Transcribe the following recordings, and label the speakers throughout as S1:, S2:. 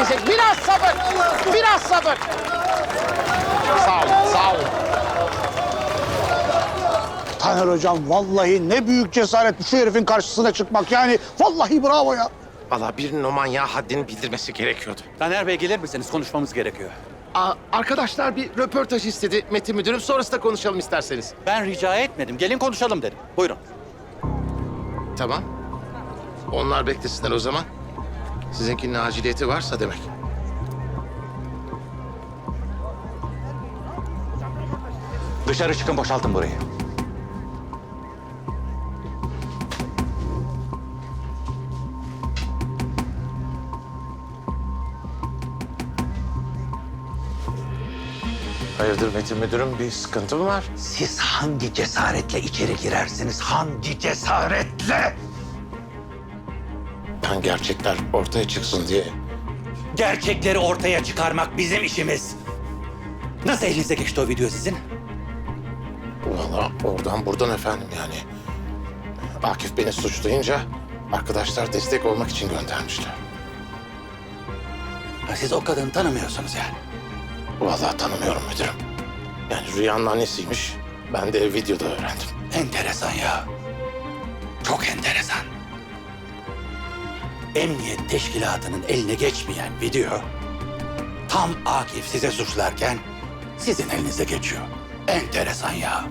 S1: izleyecek. Biraz sabır. Biraz sabır. Sağ olun, sağ olun.
S2: Taner hocam vallahi ne büyük cesaret şu herifin karşısına çıkmak yani. Vallahi bravo ya.
S1: Vallahi birinin o manyağa haddini bildirmesi gerekiyordu.
S3: Taner Bey gelir misiniz? Konuşmamız gerekiyor.
S1: Arkadaşlar bir röportaj istedi Metin Müdürüm. Sonrasında konuşalım isterseniz.
S3: Ben rica etmedim. Gelin konuşalım dedim. Buyurun.
S1: Tamam. Onlar beklesinler o zaman. Sizinkinin aciliyeti varsa demek.
S3: Dışarı çıkın, boşaltın burayı.
S1: Hayırdır Metin Müdürüm, bir sıkıntı mı var?
S4: Siz hangi cesaretle içeri girersiniz? Hangi cesaretle?
S1: Ben gerçekler ortaya çıksın diye.
S4: Gerçekleri ortaya çıkarmak bizim işimiz. Nasıl elinize geçti o video sizin?
S1: Vallahi oradan buradan efendim yani. Akif beni suçlayınca arkadaşlar destek olmak için göndermişler.
S4: Ha, siz o kadını tanımıyorsunuz yani.
S1: Vallahi tanımıyorum müdürüm. Yani Rüya'nın annesiymiş. Ben de videoda öğrendim.
S4: Enteresan ya. Çok enteresan. Emniyet teşkilatının eline geçmeyen video... tam Akif size suçlarken sizin elinize geçiyor. Enteresan ya.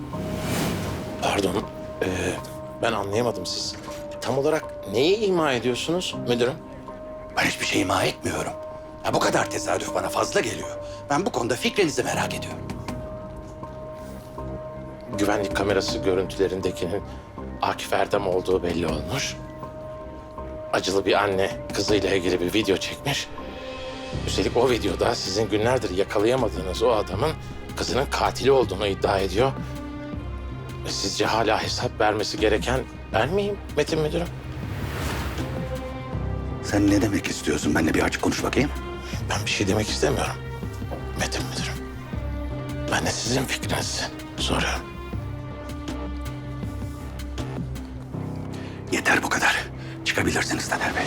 S1: Pardon, ben anlayamadım siz. Tam olarak neyi ima ediyorsunuz müdürüm?
S4: Ben hiçbir şey ima etmiyorum. Ha, bu kadar tesadüf bana fazla geliyor. Ben bu konuda fikrinizi merak ediyorum.
S1: Güvenlik kamerası görüntülerindekinin Akif Erdem olduğu belli olmuş. Acılı bir anne kızıyla ilgili bir video çekmiş. Üstelik o videoda sizin günlerdir yakalayamadığınız o adamın kızının katili olduğunu iddia ediyor. Sizce hala hesap vermesi gereken ben miyim Metin Müdürüm?
S4: Sen ne demek istiyorsun? Benimle bir açık konuş bakayım.
S1: Ben bir şey demek istemiyorum Metin Müdürüm. Ben de sizin fikrinizi soruyorum.
S4: Yeter bu kadar. Çıkabilirsiniz Taner Bey.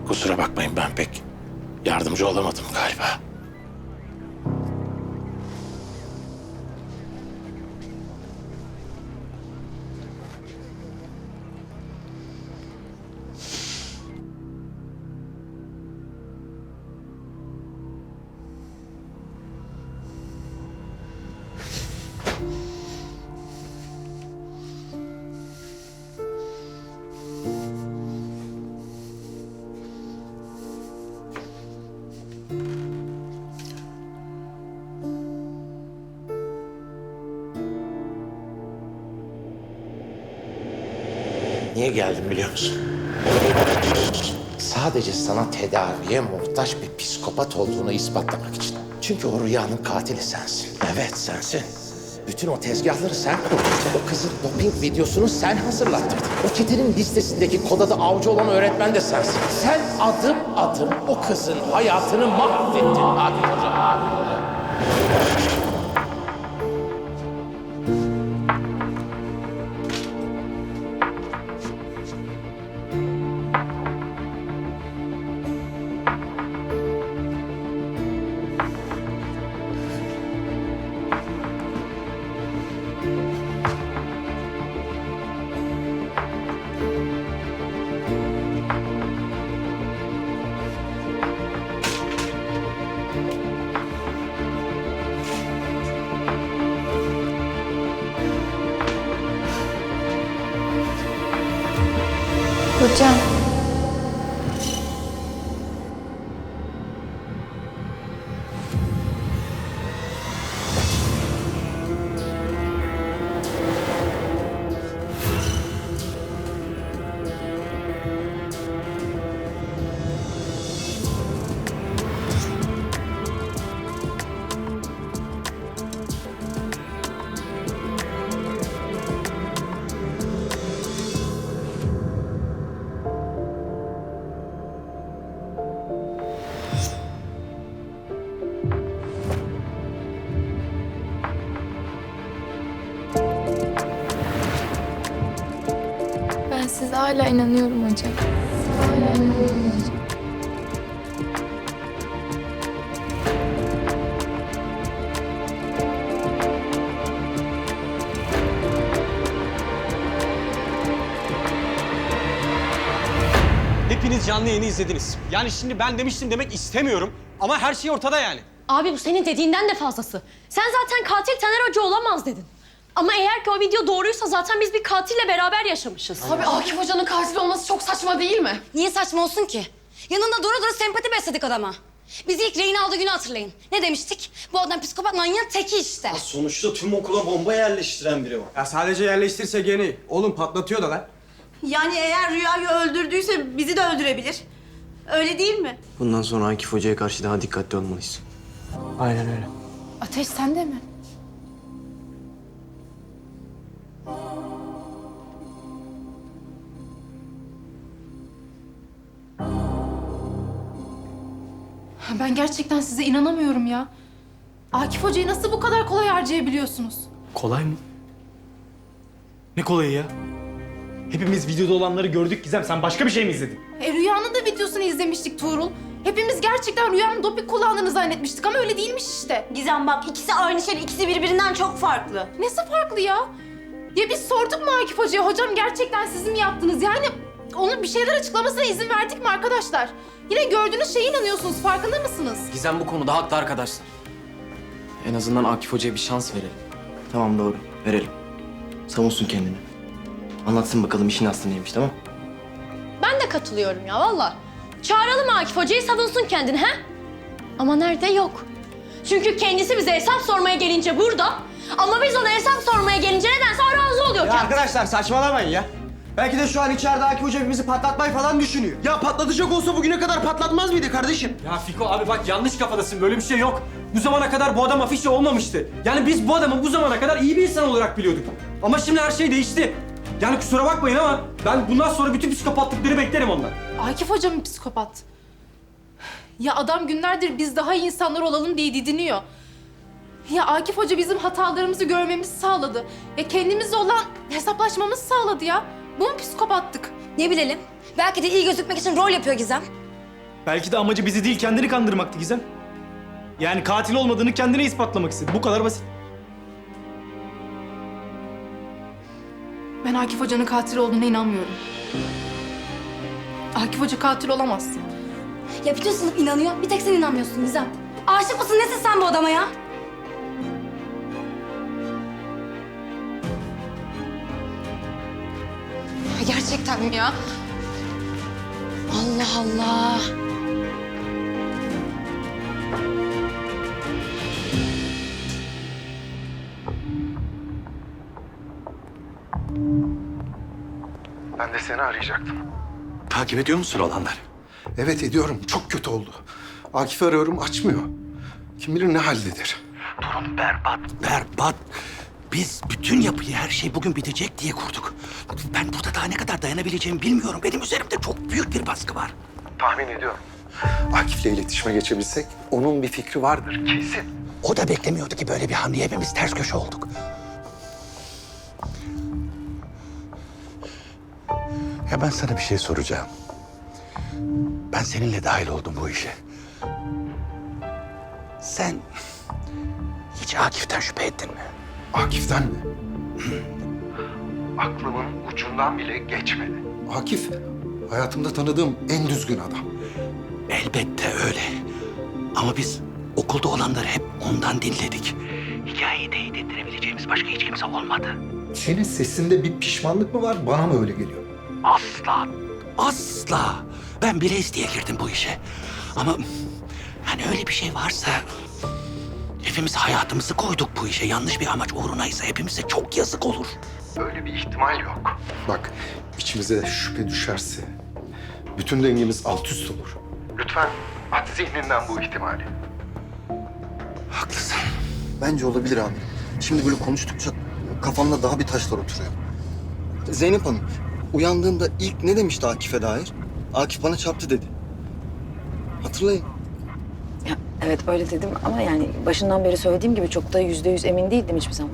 S1: Kusura bakmayın ben pek yardımcı olamadım galiba. Niye geldim biliyor musun? Sadece sana tedaviye muhtaç bir psikopat olduğunu ispatlamak için. Çünkü o Rüya'nın katili sensin. Evet sensin. Bütün o tezgahları sen kurdun. O kızın doping videosunu sen hazırlattırdın. O çetenin listesindeki kod adı avcı olan öğretmen de sensin. Sen adım adım o kızın hayatını mahvettin Akif Hoca.
S5: Hocam. Size hala inanıyorum hocam. Size hala inanıyorum hocam.
S6: Hepiniz canlı yayını izlediniz. Yani şimdi ben demiştim demek istemiyorum ama her şey ortada yani.
S7: Abi bu senin dediğinden de fazlası. Sen zaten katil Taner Hoca olamaz dedin. Ama eğer ki o video doğruysa zaten biz bir katille beraber yaşamışız.
S5: Abi Akif Hoca'nın katil olması çok saçma değil mi?
S8: Niye saçma olsun ki? Yanında dura dura sempati besledik adama. Bizi ilk rehin aldığı günü hatırlayın. Ne demiştik? Bu adam psikopat manyağın teki işte.
S9: Sonuçta tüm okula bomba yerleştiren biri o.
S6: Ya sadece yerleştirse gene. Oğlum patlatıyor da lan.
S10: Yani eğer Rüya'yı öldürdüyse bizi de öldürebilir. Öyle değil mi?
S9: Bundan sonra Akif Hoca'ya karşı daha dikkatli olmalıyız.
S6: Aynen öyle.
S5: Ateş sende mi? Ben gerçekten size inanamıyorum ya. Akif Hoca'yı nasıl bu kadar kolay harcayabiliyorsunuz?
S11: Kolay mı? Ne kolayı ya? Hepimiz videoda olanları gördük Gizem. Sen başka bir şey mi izledin?
S5: Rüyanın da videosunu izlemiştik Tuğrul. Hepimiz gerçekten Rüyanın doping kullandığını zannetmiştik ama öyle değilmiş işte.
S10: Gizem bak ikisi aynı şey, ikisi birbirinden çok farklı.
S5: Nesi farklı ya? Ya biz sorduk mu Akif Hoca'ya? Hocam gerçekten siz mi yaptınız? Yani onun bir şeyler açıklamasına izin verdik mi arkadaşlar? Yine gördüğünüz şeye inanıyorsunuz. Farkında mısınız?
S11: Gizem bu konuda haklı arkadaşlar. En azından Akif Hoca'ya bir şans verelim.
S9: Tamam doğru. Verelim. Savunsun kendini. Anlatsın bakalım işin aslı neymiş, tamam?
S7: Ben de katılıyorum ya valla. Çağıralım Akif Hoca'yı savunsun kendini ha? Ama nerede yok. Çünkü kendisi bize hesap sormaya gelince burada. Ama biz ona hesap sormaya gelince nedense razı oluyor kendisi.
S6: Arkadaşlar saçmalamayın ya. Belki de şu an içeride Akif Hoca bizi patlatmayı falan düşünüyor.
S9: Ya patlatacak olsa bugüne kadar patlatmaz mıydı kardeşim?
S6: Ya Fiko abi bak yanlış kafadasın. Böyle bir şey yok. Bu zamana kadar bu adam afişe olmamıştı. Yani biz bu adamı bu zamana kadar iyi bir insan olarak biliyorduk. Ama şimdi her şey değişti. Yani kusura bakmayın ama ben bundan sonra bütün psikopatlıkları beklerim ondan.
S5: Akif Hoca mı psikopat? Ya adam günlerdir biz daha iyi insanlar olalım diye didiniyor. Ya Akif Hoca bizim hatalarımızı görmemizi sağladı. Ya kendimizle olan hesaplaşmamızı sağladı ya. Bu mu psikopatlık?
S8: Ne bilelim? Belki de iyi gözükmek için rol yapıyor Gizem.
S11: Belki de amacı bizi değil kendini kandırmaktı Gizem. Yani katil olmadığını kendine ispatlamak istedi. Bu kadar basit.
S5: Ben Akif Hoca'nın katil olduğuna inanmıyorum. Akif Hoca katil olamaz.
S8: Ya bütün sınıf inanıyor, bir tek sen inanmıyorsun Gizem. Aşık mısın, nesin sen bu adama ya?
S5: Gerçekten mi ya?
S8: Allah Allah.
S12: Ben de seni arayacaktım.
S4: Takip ediyor musun olanları?
S12: Evet ediyorum. Çok kötü oldu. Akif'i arıyorum açmıyor. Kim bilir ne haldedir.
S4: Durum berbat, berbat. Biz bütün yapıyı, her şey bugün bitecek diye kurduk. Ben burada daha ne kadar dayanabileceğimi bilmiyorum. Benim üzerimde çok büyük bir baskı var.
S12: Tahmin ediyorum. Akif'le iletişime geçebilsek onun bir fikri vardır kesin.
S4: O da beklemiyordu ki böyle bir hamle. Hepimiz ters köşe olduk. Ya ben sana bir şey soracağım. Ben seninle dahil oldum bu işe. Sen hiç Akif'ten şüphe ettin mi?
S12: Akif'ten mi? Aklımın ucundan bile geçmedi. Akif, hayatımda tanıdığım en düzgün adam.
S4: Elbette öyle. Ama biz okulda olanları hep ondan dinledik. Hikayeyi teyit ettirebileceğimiz başka hiç kimse olmadı.
S12: Senin sesinde bir pişmanlık mı var? Bana mı öyle geliyor?
S4: Asla, asla. Ben bile isteye girdim bu işe. Ama hani öyle bir şey varsa... Hepimiz hayatımızı koyduk bu işe. Yanlış bir amaç uğrunaysa hepimize çok yazık olur.
S12: Öyle bir ihtimal yok. Bak, içimize şüphe düşerse bütün dengemiz alt üst olur. Lütfen at zihninden bu ihtimali.
S4: Haklısın.
S9: Bence olabilir abi. Şimdi böyle konuştukça kafamda daha bir taşlar oturuyor. Zeynep Hanım, uyandığımda ilk ne demişti Akif'e dair? Akif bana çarptı dedi. Hatırlayın.
S13: Ya, evet öyle dedim ama yani başından beri söylediğim gibi çok da %100 emin değildim hiçbir zaman.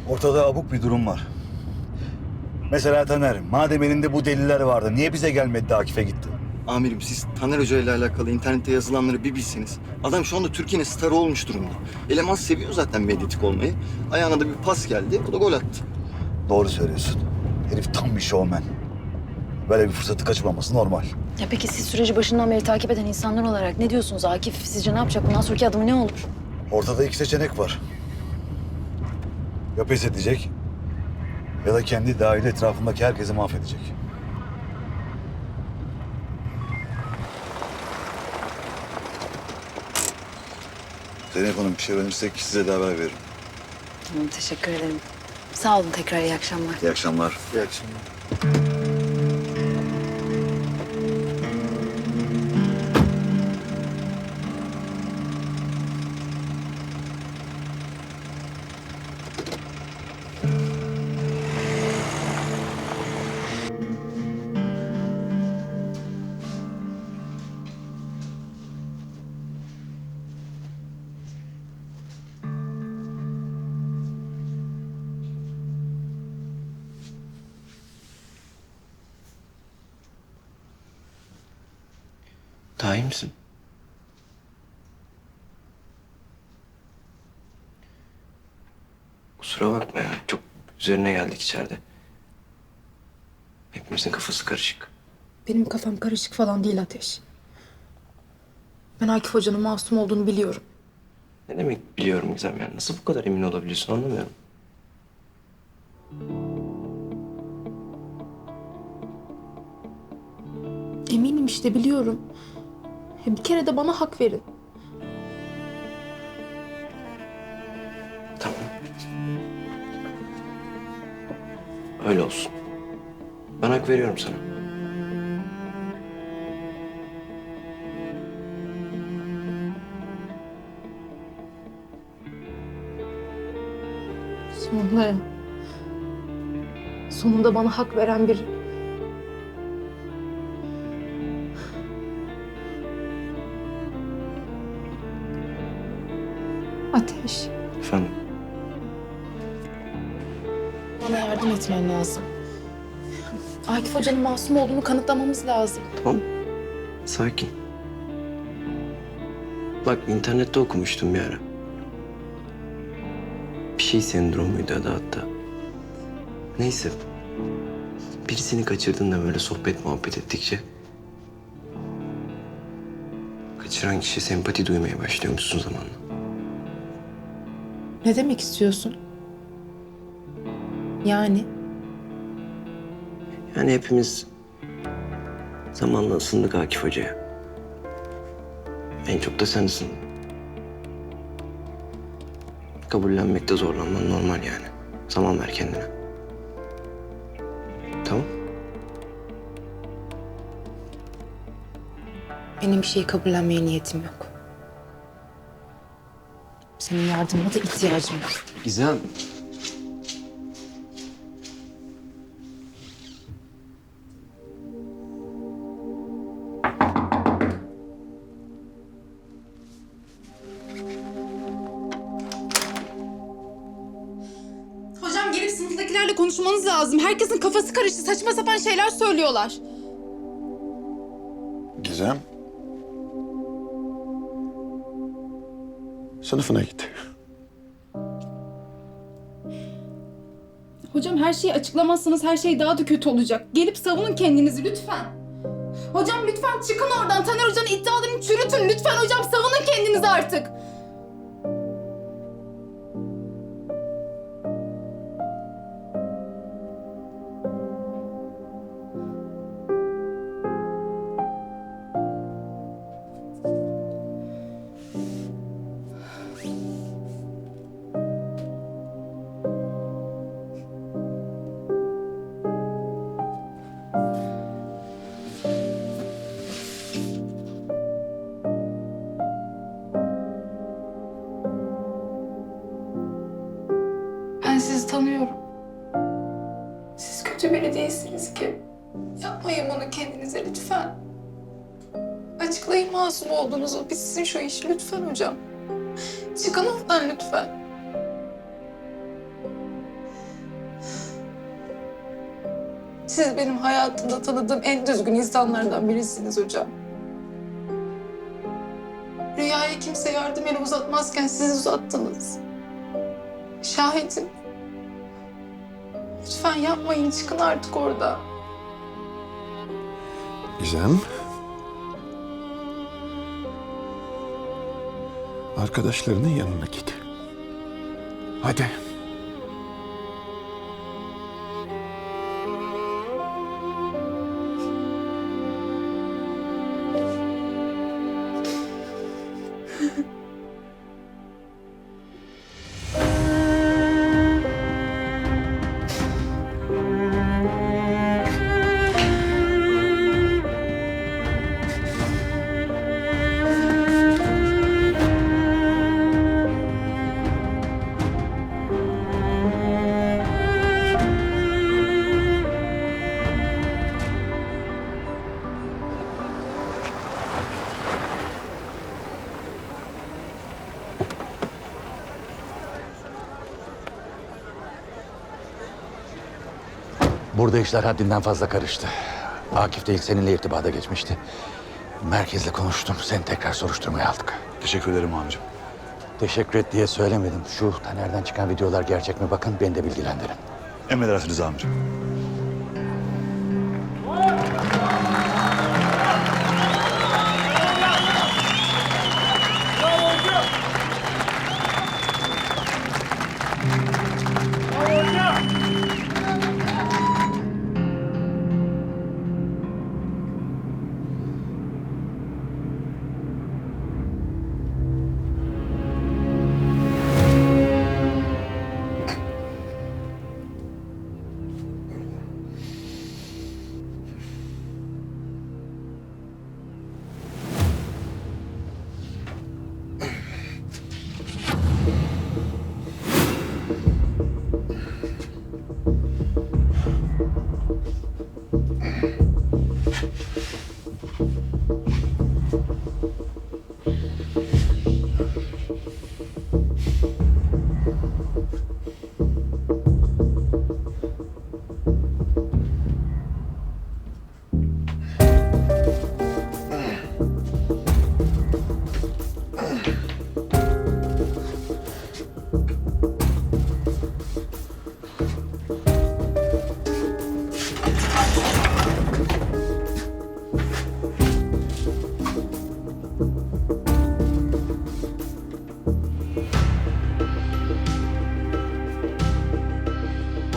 S9: Ortada abuk bir durum var.
S14: Mesela Taner, madem elinde bu deliller vardı, niye bize gelmedi de Akif'e gitti?
S9: Amirim siz Taner Hoca ile alakalı internette yazılanları bir bilseniz. Adam şu anda Türkiye'nin starı olmuş durumda. Eleman seviyor zaten medyatik olmayı. Ayağına da bir pas geldi, o da gol attı.
S14: Doğru söylüyorsun. Herif tam bir şovmen. Böyle bir fırsatı kaçırmaması normal.
S13: Ya peki siz süreci başından beri takip eden insanlar olarak ne diyorsunuz? Akif sizce ne yapacak? Bundan sonraki adımı ne olur?
S14: Ortada iki seçenek var. Ya pes edecek ya da kendi dahil etrafındaki herkesi mahvedecek. Zeynep Hanım bir şey öğrenirsek size de haber veririm.
S13: Tamam, teşekkür ederim. Sağ olun tekrar, iyi akşamlar.
S14: İyi akşamlar.
S9: İyi akşamlar.
S15: Daha iyi misin? Kusura bakma ya. Çok üzerine geldik içeride. Hepimizin kafası karışık.
S5: Benim kafam karışık falan değil Ateş. Ben Akif Hoca'nın masum olduğunu biliyorum.
S15: Ne demek biliyorum Gizem yani? Nasıl bu kadar emin olabiliyorsun anlamıyorum.
S5: Eminim işte, biliyorum. Bir kere de bana hak verin.
S15: Tamam. Öyle olsun. Ben hak veriyorum sana.
S5: Sonunda bana hak veren biri. Ateş,
S15: Efendim?
S5: bana yardım etmen lazım. Akif Hoca'nın masum olduğunu kanıtlamamız lazım.
S15: Tamam. Sakin. Bak internette okumuştum bir ara. Bir şey sendromuydu adı hatta. Neyse. Birisini kaçırdığında böyle sohbet muhabbet ettikçe kaçıran kişi sempati duymaya başlıyormuşsun zamanla.
S5: Ne demek istiyorsun? Yani
S15: hepimiz zamanla ısındık Akif Hoca'ya. En çok da sen ısındın. Kabullenmekte zorlanman normal yani. Zaman ver kendine. Tamam.
S5: benim bir şeyi kabullenmeye niyetim yok. Senin yardımına da ihtiyacım var.
S15: Gizem.
S5: Hocam gelip sınıftakilerle konuşmanız lazım. Herkesin kafası karıştı. Saçma sapan şeyler söylüyorlar.
S12: Gizem. Sınıfına git.
S5: Hocam her şeyi açıklamazsanız her şey daha da kötü olacak. Gelip savunun kendinizi lütfen. Hocam lütfen çıkın oradan. Taner Hoca'nın iddialarını çürütün. Lütfen hocam savunun kendinizi artık. Ben sizi tanıyorum. Siz kötü biri değilsiniz ki. Yapmayın bunu kendinize lütfen. Açıklayın masum olduğunuzu. Bitsin şu iş lütfen hocam. Çıkın oradan lütfen. Siz benim hayatımda tanıdığım en düzgün insanlardan birisiniz hocam. Rüyaya kimse yardım eli uzatmazken siz uzattınız. Şahidim. Lütfen yapmayın, çıkın artık orada.
S12: Gizem. Arkadaşlarının yanına git. Hadi.
S4: Burada işler haddinden fazla karıştı. Akif de ilk seninle irtibata geçmişti. Merkezle konuştum. Seni tekrar soruşturmaya aldık.
S14: Teşekkür ederim amirim.
S4: Teşekkür et diye söylemedim. Şu Taner'den çıkan videolar gerçek mi bakın, beni de bilgilendirin.
S14: Emredersiniz amirim.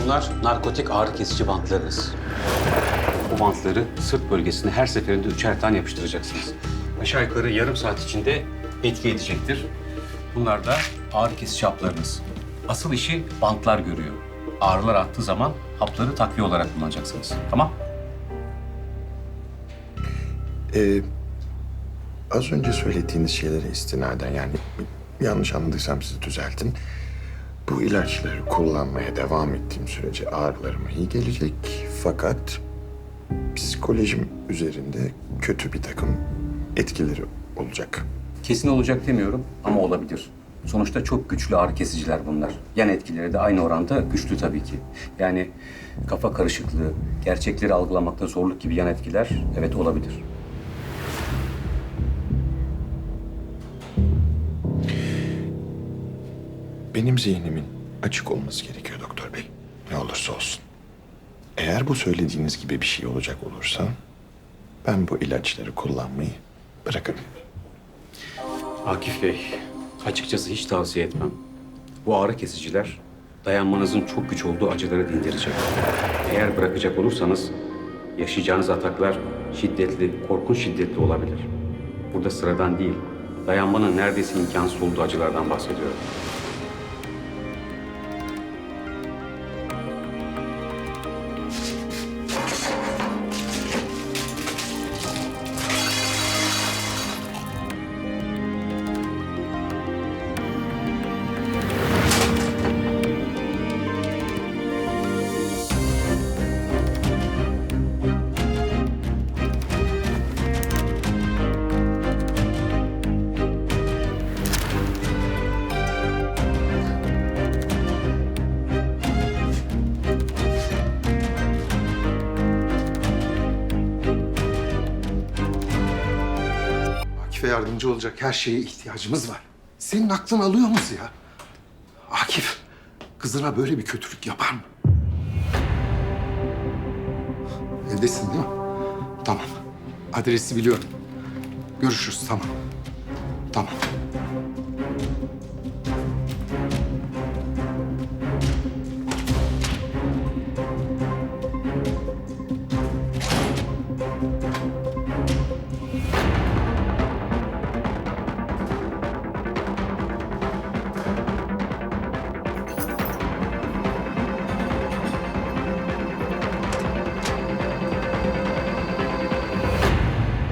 S3: Bunlar narkotik ağrı kesici bantlarınız. Bu bantları sırt bölgesine her seferinde 3'er tane yapıştıracaksınız. Aşağı yukarı yarım saat içinde etki edecektir. Bunlar da ağrı kesici haplarınız. Asıl işi bantlar görüyor. Ağrılar arttığı zaman hapları takviye olarak kullanacaksınız. Tamam?
S12: Az önce söylediğiniz şeylere istinaden, yani yanlış anladıysam sizi düzeltin. Bu ilaçları kullanmaya devam ettiğim sürece ağrılarıma iyi gelecek. Fakat psikolojim üzerinde kötü bir takım etkileri olacak.
S3: Kesin olacak demiyorum ama olabilir. Sonuçta çok güçlü ağrı kesiciler bunlar. Yan etkileri de aynı oranda güçlü tabii ki. Yani kafa karışıklığı, gerçekleri algılamakta zorluk gibi yan etkiler evet olabilir.
S12: Benim zihnimin açık olması gerekiyor doktor bey. Ne olursa olsun. Eğer bu söylediğiniz gibi bir şey olacak olursa ben bu ilaçları kullanmayı bırakırım.
S3: Akif Bey, açıkçası hiç tavsiye etmem. Bu ağrı kesiciler dayanmanızın çok güç olduğu acıları dindirecek. Eğer bırakacak olursanız yaşayacağınız ataklar şiddetli, korkunç şiddetli olabilir. Burada sıradan değil, dayanmanın neredeyse imkansız olduğu acılardan bahsediyorum.
S16: Akif'e yardımcı olacak her şeye ihtiyacımız var. Senin aklın alıyor mu ya? Akif, kızına böyle bir kötülük yapar mı? Evdesin değil mi? Tamam. Adresi biliyorum. Görüşürüz, tamam. Tamam.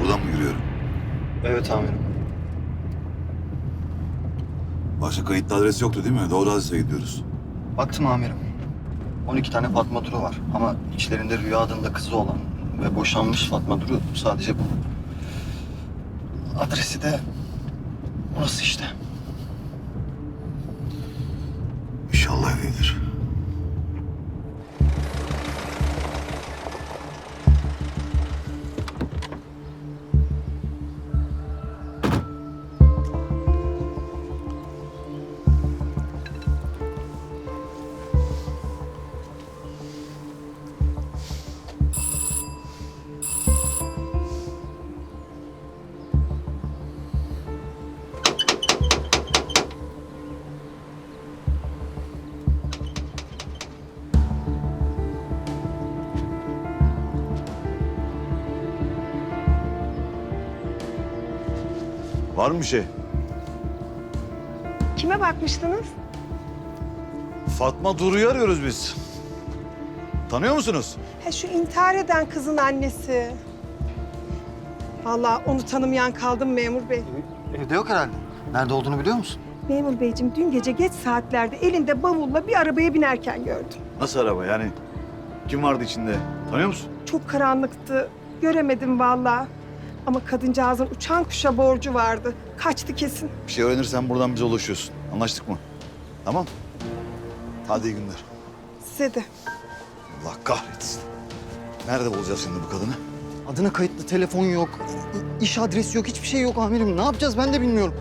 S14: Buradan mı yürüyorum?
S9: Evet amirim.
S14: Başka kayıtlı adres yoktu değil mi? Doğru adrese gidiyoruz.
S9: Baktım amirim. 12 tane Fatma Duru var ama içlerinde Rüya adında kızı olan ve boşanmış Fatma Duru sadece bu. Adresi de burası işte.
S14: İnşallah öyledir. Var mı bir şey?
S17: Kime bakmıştınız?
S14: Fatma Duru'yu arıyoruz biz. Tanıyor musunuz?
S17: He, şu intihar eden kızın annesi. Vallahi onu tanımayan kaldım memur bey.
S9: Evde yok herhalde. Nerede olduğunu biliyor musun?
S17: Memur beyciğim dün gece geç saatlerde elinde bavulla bir arabaya binerken gördüm.
S14: Nasıl araba yani? Kim vardı içinde? Tanıyor musun?
S17: Çok karanlıktı. Göremedim vallahi. Ama kadıncağızın uçan kuşa borcu vardı. Kaçtı kesin.
S14: Bir şey öğrenirsen buradan bize ulaşıyorsun. Anlaştık mı? Tamam. Hadi iyi günler.
S17: Size de.
S14: Allah kahretsin. Nerede bulacağız şimdi bu kadını?
S9: Adına kayıtlı telefon yok, iş adresi yok, hiçbir şey yok amirim. Ne yapacağız ben de bilmiyorum.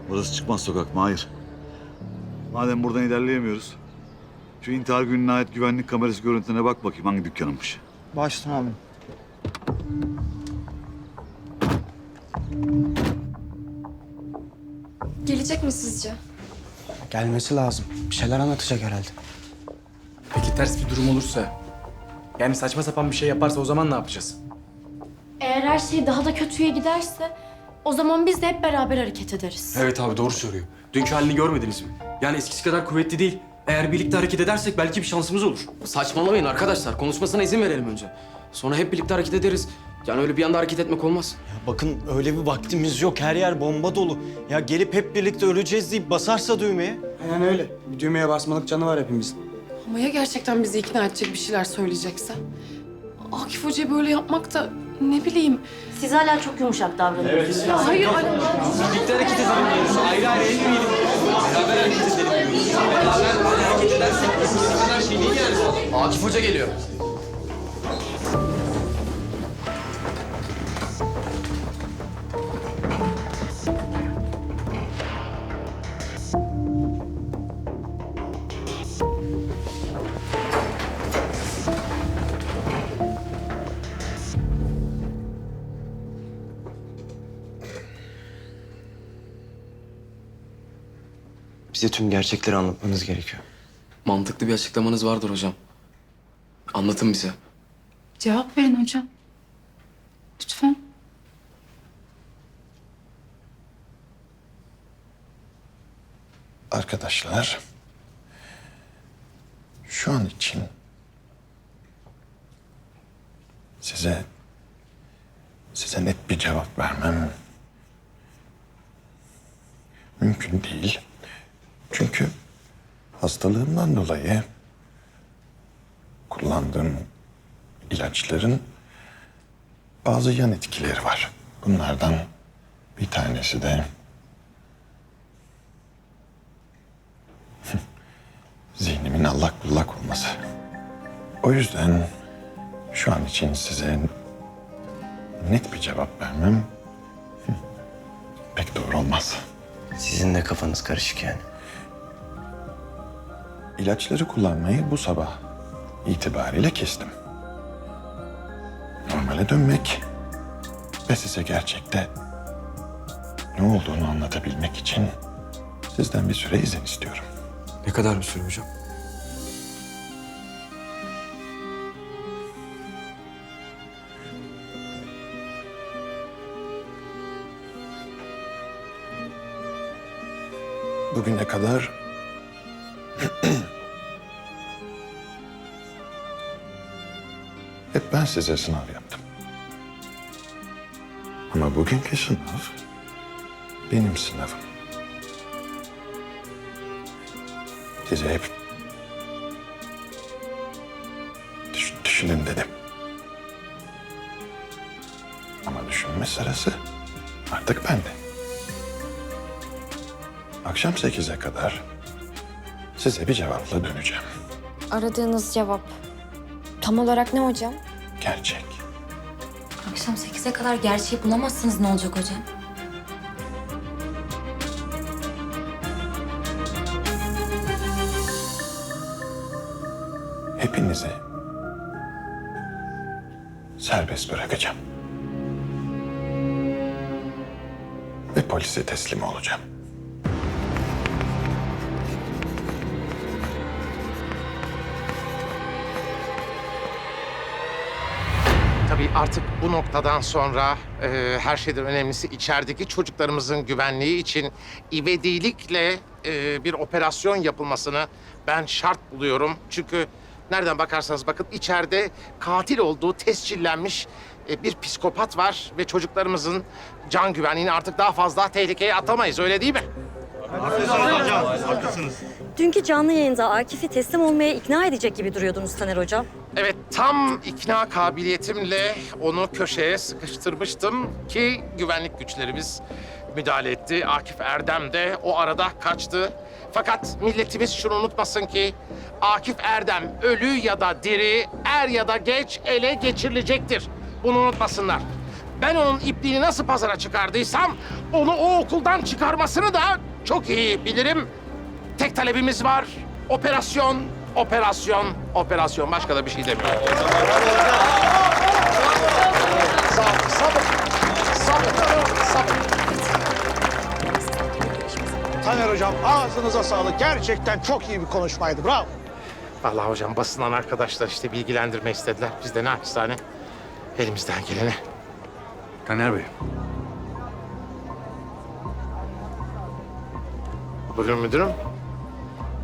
S14: Burası çıkmaz sokak Mahir. Madem buradan ilerleyemiyoruz, şu intihar gününe ait güvenlik kamerası görüntülerine bak bakayım hangi dükkanınmış.
S9: Başüstüne amirim.
S18: Gelecek mi sizce?
S6: Gelmesi lazım. Bir şeyler anlatacak herhalde.
S11: Peki ters bir durum olursa? Yani saçma sapan bir şey yaparsa o zaman ne yapacağız?
S7: Eğer her şey daha da kötüye giderse o zaman biz de hep beraber hareket ederiz.
S6: Evet abi doğru söylüyor. Dünkü halini görmediniz mi? Yani eskisi kadar kuvvetli değil. Eğer birlikte hareket edersek belki bir şansımız olur.
S15: Saçmalamayın arkadaşlar. Konuşmasına izin verelim önce. Sonra hep birlikte hareket ederiz. Yani öyle bir anda hareket etmek olmaz.
S19: Bakın öyle bir vaktimiz yok. Her yer bomba dolu. Ya gelip hep birlikte öleceğiz deyip basarsa düğmeye.
S6: Aynen öyle. Bir düğmeye basmalık canı var hepimizin.
S18: Ama ya gerçekten bizi ikna edecek bir şeyler söyleyecekse? Akif Hoca'ya böyle yapmak da ne bileyim.
S7: Siz hala çok yumuşak davranıyorsunuz.
S18: Evet. Ya hayır.
S6: Birlikte hareket edelim diyoruz. Ayrı ayrı etmeyelim. Beraber hareket edelim diyoruz. Beraber hareket edersek eskisi kadar şey değil yani.
S15: Akif Hoca geliyor. Bize tüm gerçekleri anlatmanız gerekiyor.
S20: Mantıklı bir açıklamanız vardır hocam. Anlatın bize.
S18: Cevap verin hocam. Lütfen.
S12: Arkadaşlar, şu an için size net bir cevap vermem mümkün değil. Çünkü hastalığımdan dolayı kullandığım ilaçların bazı yan etkileri var. Bunlardan bir tanesi de zihnimin allak bullak olması. O yüzden şu an için size net bir cevap vermem pek doğru olmaz.
S15: Sizin de kafanız karışık yani.
S12: İlaçları kullanmayı bu sabah itibariyle kestim. Normale dönmek ve size gerçekte ne olduğunu anlatabilmek için sizden bir süre izin istiyorum.
S20: Ne kadar bir süre hocam?
S12: Bugüne kadar hep ben size sınav yaptım. Ama bugünkü sınav benim sınavım. Size hep düşünün dedim. Ama düşünme sırası artık bende. Akşam 8'e kadar size bir cevapla döneceğim.
S21: Aradığınız cevap tam olarak ne hocam?
S12: Gerçek.
S21: Akşam 8'e kadar gerçeği bulamazsınız, ne olacak hocam?
S12: Hepinizi serbest bırakacağım. Ve polise teslim olacağım.
S1: Tabii artık bu noktadan sonra her şeyden önemlisi içerideki çocuklarımızın güvenliği için ivedilikle bir operasyon yapılmasını ben şart buluyorum. Çünkü nereden bakarsanız bakın içeride katil olduğu tescillenmiş bir psikopat var ve çocuklarımızın can güvenliğini artık daha fazla tehlikeye atamayız, öyle değil mi?
S22: Dünkü canlı yayında Akif'i teslim olmaya ikna edecek gibi duruyordunuz Taner Hocam.
S1: Evet, tam ikna kabiliyetimle onu köşeye sıkıştırmıştım ki güvenlik güçlerimiz müdahale etti. Akif Erdem de o arada kaçtı. Fakat milletimiz şunu unutmasın ki Akif Erdem ölü ya da diri, er ya da geç ele geçirilecektir. Bunu unutmasınlar. Ben onun ipliğini nasıl pazara çıkardıysam onu o okuldan çıkarmasını da çok iyi bilirim. Tek talebimiz var. Operasyon, operasyon, operasyon. Başka da bir şey demiyorum. Sabır.
S2: Taner hocam ağzınıza sağlık. Gerçekten çok iyi bir konuşmaydı. Bravo.
S1: Vallahi hocam basından arkadaşlar işte bilgilendirme istediler. Biz de naçizane elimizden geleni.
S4: Taner Bey.
S1: Buyurun müdürüm.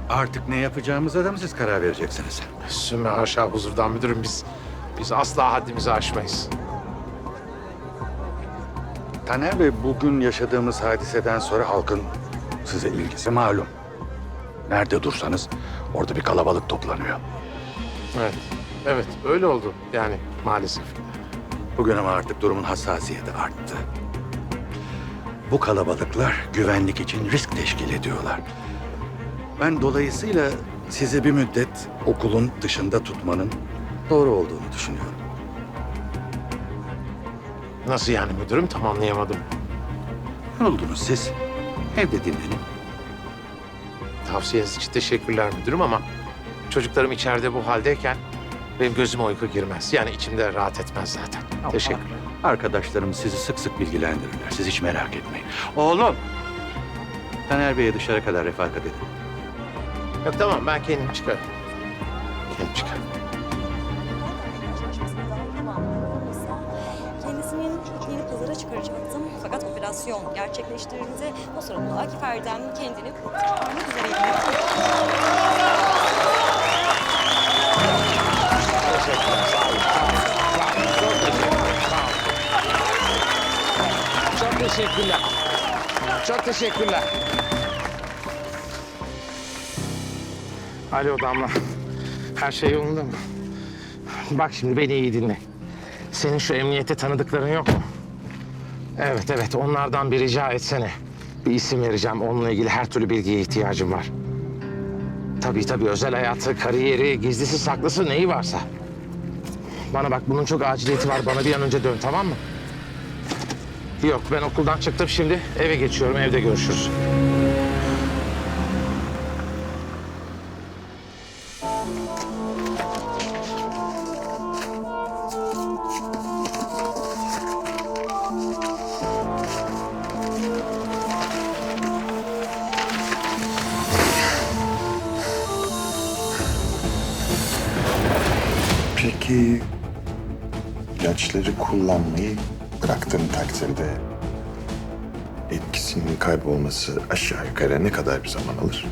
S4: Artık ne yapacağımıza da mı siz karar vereceksiniz?
S1: Sümme haşa huzurdan müdürüm biz asla haddimizi aşmayız.
S4: Taner Bey, bugün yaşadığımız hadiseden sonra halkın size ilgisi malum. Nerede dursanız orada bir kalabalık toplanıyor.
S1: Evet öyle oldu yani maalesef.
S4: Bugün ama artık durumun hassasiyeti arttı. Bu kalabalıklar güvenlik için risk teşkil ediyorlar. Ben dolayısıyla sizi bir müddet okulun dışında tutmanın doğru olduğunu düşünüyorum.
S1: Nasıl yani müdürüm? Tam anlayamadım.
S4: Ne oldunuz siz? Evde dinlenin.
S1: Tavsiyeniz için teşekkürler müdürüm ama çocuklarım içeride bu haldeyken benim gözüme uyku girmez. Yani içimde rahat etmez zaten. Teşekkürler.
S4: Arkadaşlarım sizi sık sık bilgilendirirler. Siz hiç merak etmeyin. Oğlum, Taner Bey'e dışarı kadar refakat edin.
S1: Yok tamam ben kendim çıkarım. Kendim çıkarım.
S22: Kendisinin yeni pazara çıkaracaktım. Fakat operasyon gerçekleştirildi. O sırada Akif Erdem kendini kurtarmak üzereydi.
S1: Çok teşekkürler. Çok teşekkürler. Alo Damla. Her şey yolunda mı? Bak şimdi beni iyi dinle. Senin şu emniyette tanıdıkların yok mu? Evet onlardan bir rica etsene. Bir isim vereceğim. Onunla ilgili her türlü bilgiye ihtiyacım var. Tabii özel hayatı, kariyeri, gizlisi saklısı neyi varsa. Bana bak bunun çok aciliyeti var. Bana bir an önce dön tamam mı? Yok, ben okuldan çıktım şimdi. Eve geçiyorum, evde görüşürüz.
S12: Peki ilaçları kullanmayı bıraktığın takdirde etkisinin kaybolması aşağı yukarı ne kadar bir zaman alır?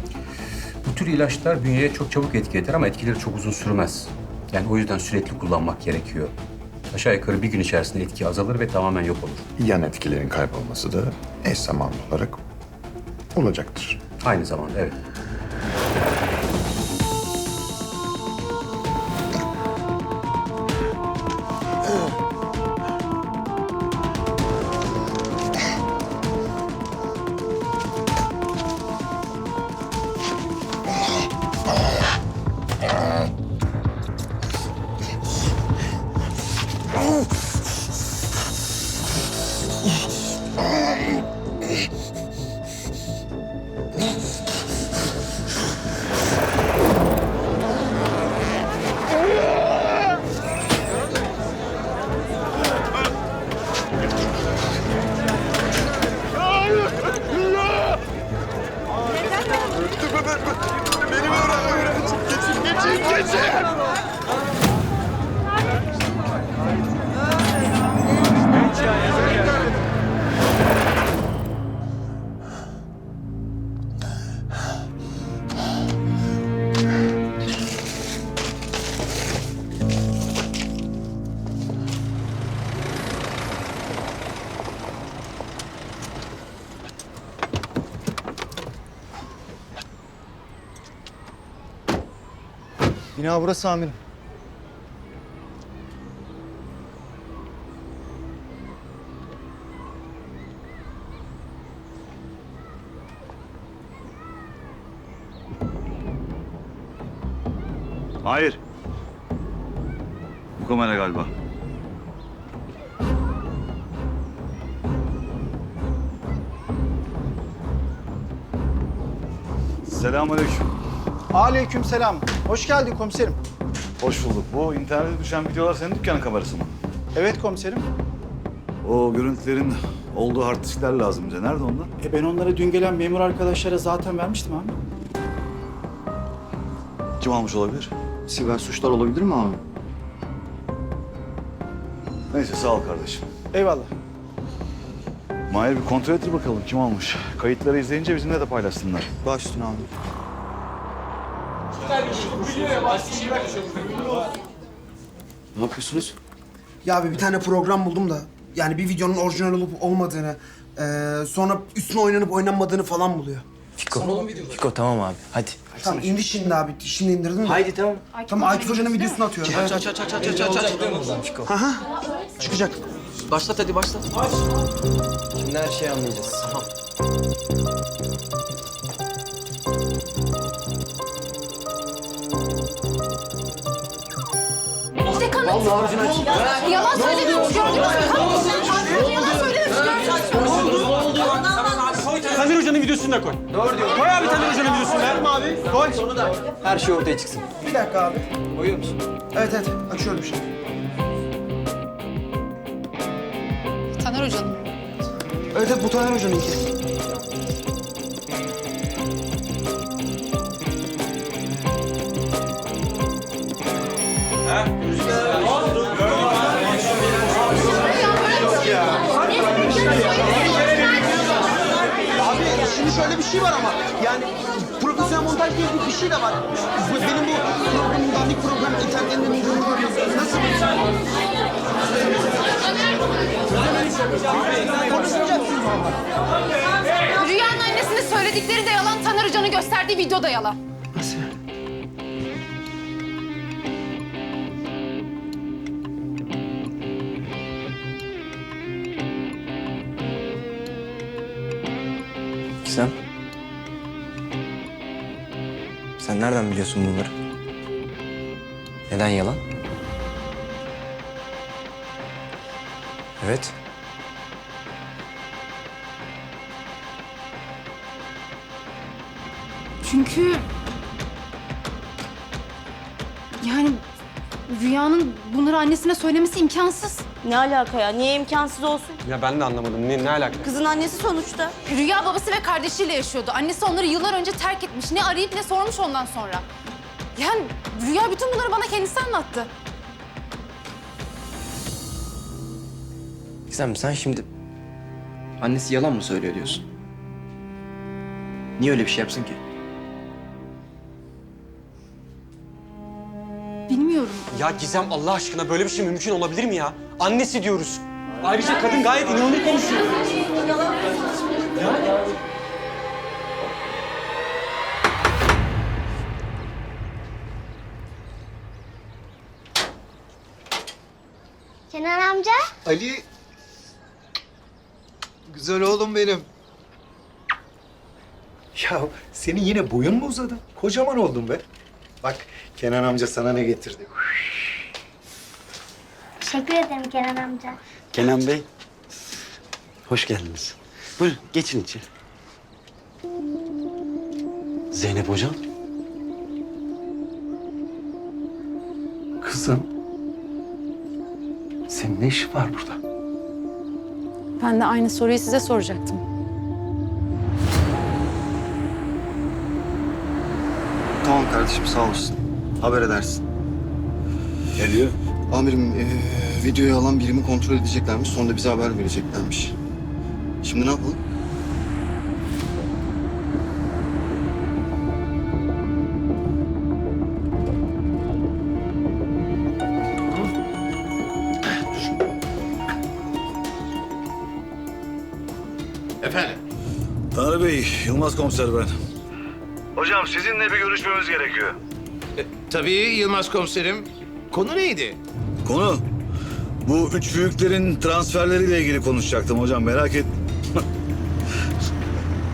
S3: Bu tür ilaçlar bünyeye çok çabuk etki eder ama etkileri çok uzun sürmez. Yani o yüzden sürekli kullanmak gerekiyor. Aşağı yukarı bir gün içerisinde etki azalır ve tamamen yok olur.
S12: Yan etkilerin kaybolması da eş zamanlı olarak olacaktır.
S3: Aynı zamanda evet.
S9: Bina burası amirim.
S14: Hayır. Bu kamera galiba. Selamünaleyküm.
S2: Aleykümselam. Hoş geldin komiserim.
S14: Hoş bulduk. Bu internete düşen videolar senin dükkanın kamerası mı?
S2: Evet komiserim.
S14: O görüntülerin olduğu hard diskler lazım bize. Nerede onlar?
S2: Ben onları dün gelen memur arkadaşlara zaten vermiştim abi.
S14: Kim almış olabilir?
S9: Siber suçlar olabilir mi abi?
S14: Neyse sağ ol kardeşim.
S2: Eyvallah.
S14: Mahir bir kontrol et bakalım kim almış. Kayıtları izleyince bizimle de paylaşsınlar.
S9: Baş üstüne abi.
S15: Ne yapıyorsunuz?
S8: Ya abi bir tane program buldum da yani bir videonun orijinal olup olmadığını, sonra üstüne oynanıp oynanmadığını falan buluyor.
S15: Fiko tamam abi hadi.
S8: Tamam indi şimdi abi. Şimdi indirdim de.
S15: Haydi tamam.
S8: Tamam Akif Hoca'nın videosunu atıyorum.
S15: Aç. Fiko.
S8: Aha. Çıkacak.
S15: Başlat hadi başlat. Şimdi her şeyi anlayacağız. Tamam.
S5: İşte kanıt. Yalan söylemiyormuş gördünüz mü? Yalan söylememiş gördünüz mü?
S6: Taner Hoca'nın videosunu da koy.
S15: Doğru diyor.
S6: Koy abi Taner Hoca'nın videosunu da.
S2: Abi.
S6: Koy.
S15: Sonu da her şey ortaya çıksın.
S8: Bir dakika abi.
S15: Koyuyor musun?
S8: Evet açıyorum şimdi.
S5: Taner Hoca'nın.
S8: Evet bu Taner Hoca'nınki.
S2: Abi şimdi şöyle bir şey var ama yani profesyonel montaj diye bir şey de var. Benim bu programım, dandik program internetten görüyorsunuz. Nasıl? Konuşacaksınız valla.
S5: Rüyanın annesinin söyledikleri de yalan, Taner Hoca'nın gösterdiği video da yalan.
S8: Nasıl?
S15: Sen nereden biliyorsun bunları? Neden yalan? Evet.
S5: Çünkü... Yani Rüya'nın bunları annesine söylemesi imkansız.
S7: Ne alaka ya? Niye imkansız olsun?
S6: Ya ben de anlamadım. Ne alaka?
S7: Kızın annesi sonuçta.
S5: Rüya babası ve kardeşiyle yaşıyordu. Annesi onları yıllar önce terk etmiş. Ne arayıp ne sormuş ondan sonra. Yani Rüya bütün bunları bana kendisi anlattı.
S20: Gizem sen şimdi annesi yalan mı söylüyor diyorsun? Niye öyle bir şey yapsın ki?
S5: Bilmiyorum.
S6: Ya Gizem Allah aşkına böyle bir şey mümkün olabilir mi ya? Annesi diyoruz. Ayrıca kadın gayet inanılır konuşuyor.
S10: Kenan amca.
S16: Ali. Güzel oğlum benim. Ya senin yine boyun mu uzadı? Kocaman oldun be. Bak Kenan amca sana ne getirdi.
S10: Teşekkür ederim Kenan amca.
S4: Kenan Bey, hoş geldiniz. Buyurun, geçin içeri. Zeynep hocam.
S16: Kızım. Senin ne işin var burada?
S5: Ben de aynı soruyu size soracaktım.
S9: Tamam kardeşim sağ olasın. Haber edersin.
S14: Ne diyor?
S9: Amirim videoyu alan birimi kontrol edeceklermiş. Sonra da bize haber vereceklermiş. Şimdi ne yapalım?
S1: Efendim?
S14: Tanrı Bey, Yılmaz komiser ben.
S13: Hocam sizinle bir görüşmemiz gerekiyor.
S1: Tabii Yılmaz komiserim. Konu neydi?
S14: Konu, bu üç büyüklerin transferleriyle ilgili konuşacaktım hocam, merak et.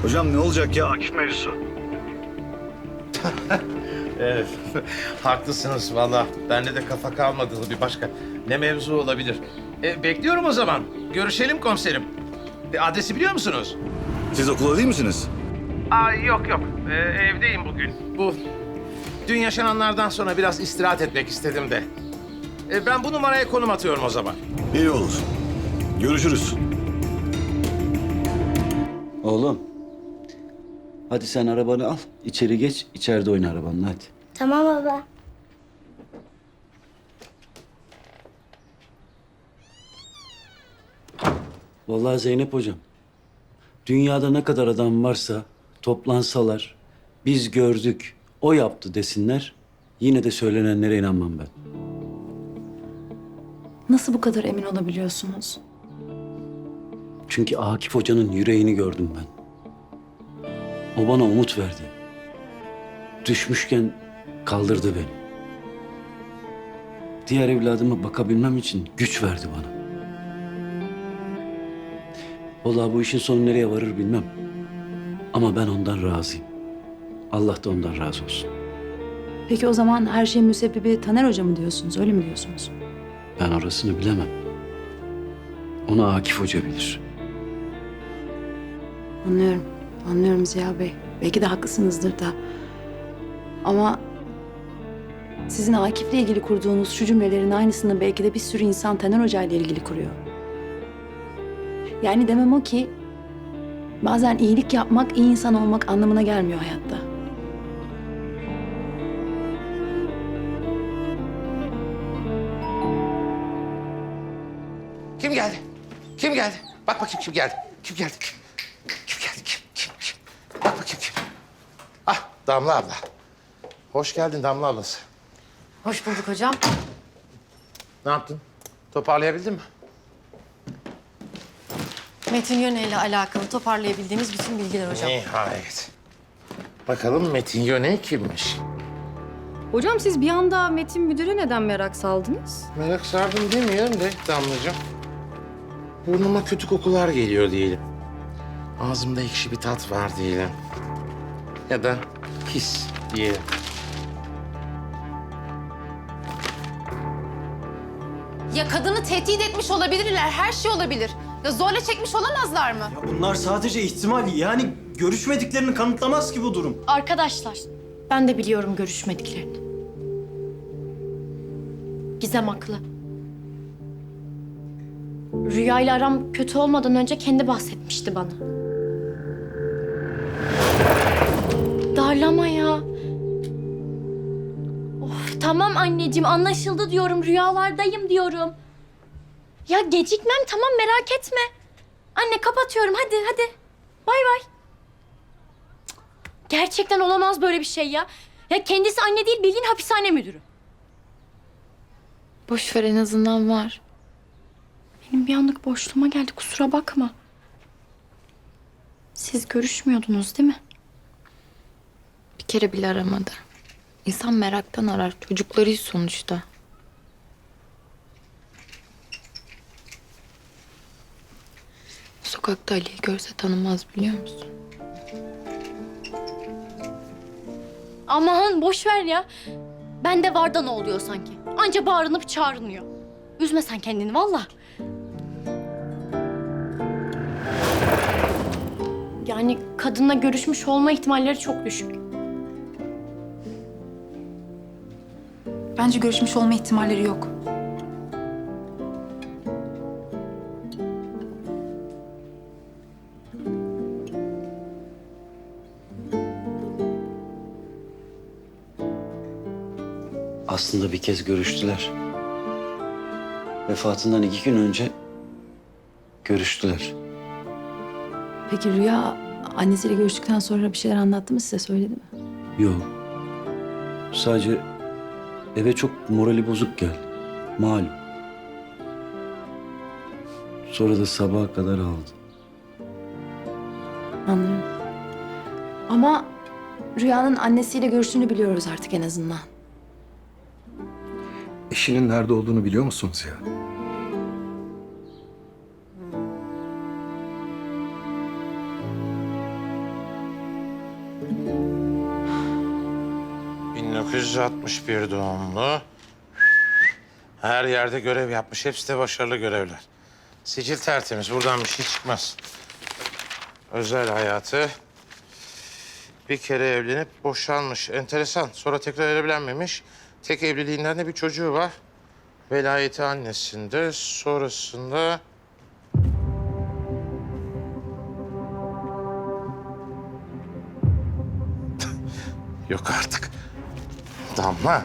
S14: Hocam ne olacak ya?
S13: Akif mevzusu.
S1: Evet, haklısınız valla. Bende de kafa kalmadı bir başka. Ne mevzu olabilir? Bekliyorum o zaman. Görüşelim komiserim. Adresi biliyor musunuz?
S14: Siz okulda değil misiniz?
S1: Yok. Evdeyim bugün. Bu dün yaşananlardan sonra biraz istirahat etmek istedim de. Ben bu numaraya konum atıyorum o zaman.
S14: İyi olur. Görüşürüz.
S4: Oğlum, hadi sen arabanı al, içeri geç, içeride oyna arabanla hadi.
S10: Tamam baba.
S4: Vallahi Zeynep hocam, dünyada ne kadar adam varsa toplansalar, biz gördük, o yaptı desinler, yine de söylenenlere inanmam ben.
S5: Nasıl bu kadar emin olabiliyorsunuz?
S4: Çünkü Akif Hoca'nın yüreğini gördüm ben. O bana umut verdi. Düşmüşken kaldırdı beni. Diğer evladıma bakabilmem için güç verdi bana. Vallahi bu işin sonu nereye varır bilmem. Ama ben ondan razıyım. Allah da ondan razı olsun.
S23: Peki o zaman her şeyin müsebbibi Taner Hoca mı diyorsunuz, öyle mi diyorsunuz?
S4: Ben orasını bilemem. Onu Akif Hoca bilir.
S23: Anlıyorum, anlıyorum Ziya Bey. Belki de haklısınızdır da. Ama sizin Akif'le ilgili kurduğunuz şu cümlelerin aynısını belki de bir sürü insan Taner Hoca ile ilgili kuruyor. Yani demem o ki bazen iyilik yapmak iyi insan olmak anlamına gelmiyor hayatta.
S1: Kim geldi? Kim geldi? Bak bakayım kim geldi? Kim geldi? Kim geldi? Kim? Bak bakayım kim? Ah Damla abla. Hoş geldin Damla ablası.
S24: Hoş bulduk hocam.
S1: Ne yaptın? Toparlayabildin mi?
S24: Metin Yöne ile alakalı toparlayabildiğimiz bütün bilgiler hocam.
S1: Nihayet. Bakalım Metin Yöne kimmiş?
S24: Hocam siz bir anda Metin Müdür'e neden merak saldınız?
S1: Merak sardım demiyorum de Damlacığım. Burnuma kötü kokular geliyor diyelim. Ağzımda ekşi bir tat var diyelim. Ya da his diyelim.
S5: Ya kadını tehdit etmiş olabilirler, her şey olabilir. Ya zorla çekmiş olamazlar mı?
S19: Bunlar sadece ihtimal. Yani görüşmediklerini kanıtlamaz ki bu durum.
S7: Arkadaşlar, ben de biliyorum görüşmediklerini. Gizem haklı. Rüya ile aram kötü olmadan önce kendi bahsetmişti bana. Darlama ya. Of tamam anneciğim anlaşıldı diyorum. Rüyalardayım diyorum. Ya gecikmem tamam merak etme. Anne kapatıyorum hadi. Bay bay. Cık, gerçekten olamaz böyle bir şey ya. Ya kendisi anne değil bildiğin hapishane müdürü.
S23: Boş ver en azından var.
S7: Benim bir anlık boşluğuma geldi kusura bakma. Siz görüşmüyordunuz değil mi?
S23: Bir kere bile aramadı. İnsan meraktan arar. Çocuklarıyız sonuçta. Sokakta Ali'yi görse tanımaz biliyor musun?
S7: Aman boş ver ya. Bende var da ne oluyor sanki? Anca bağırınıp çağrınıyor. Üzme sen kendini vallahi. Yani kadınla görüşmüş olma ihtimalleri çok düşük.
S23: Bence görüşmüş olma ihtimalleri yok.
S15: Aslında bir kez görüştüler. Vefatından 2 gün önce görüştüler.
S23: Peki Rüya annesiyle görüştükten sonra bir şeyler anlattı mı size söyledi mi?
S15: Yok. Sadece eve çok morali bozuk geldi. Malum. Sonra da sabaha kadar ağladı.
S23: Anlıyorum. Ama Rüya'nın annesiyle görüştüğünü biliyoruz artık en azından.
S16: Eşinin nerede olduğunu biliyor musun Ziya?
S1: ...1961 doğumlu. Her yerde görev yapmış. Hepsi de başarılı görevler. Sicil tertemiz. Buradan bir şey çıkmaz. Özel hayatı. Bir kere evlenip boşanmış. Enteresan. Sonra tekrar evlenmemiş. Tek evliliğinden de bir çocuğu var. Velayeti annesinde. Sonrasında... Yok artık. Damla.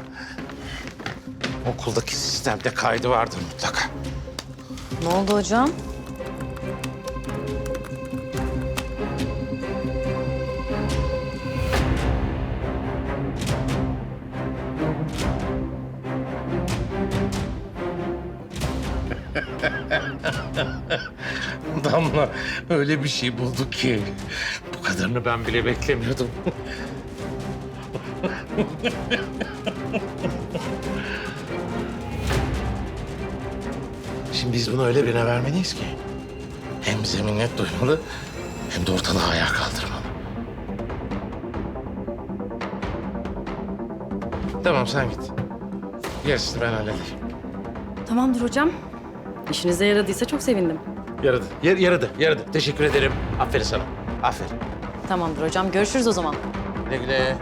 S1: Okuldaki sistemde kaydı vardır mutlaka.
S22: Ne oldu hocam?
S1: Damla öyle bir şey bulduk ki bu kadarını ben bile beklemiyordum. Şimdi biz bunu öyle birine vermeliyiz ki hem zeminnet duymalı hem de ortalığı ayağa kaldırmalı. Tamam sen git. Gerisini ben halledeyim.
S24: Tamamdır hocam. İşinize yaradıysa çok sevindim.
S1: Yaradı. Yaradı. Teşekkür ederim. Aferin sana. Aferin.
S24: Tamamdır hocam. Görüşürüz o zaman.
S1: Güle güle.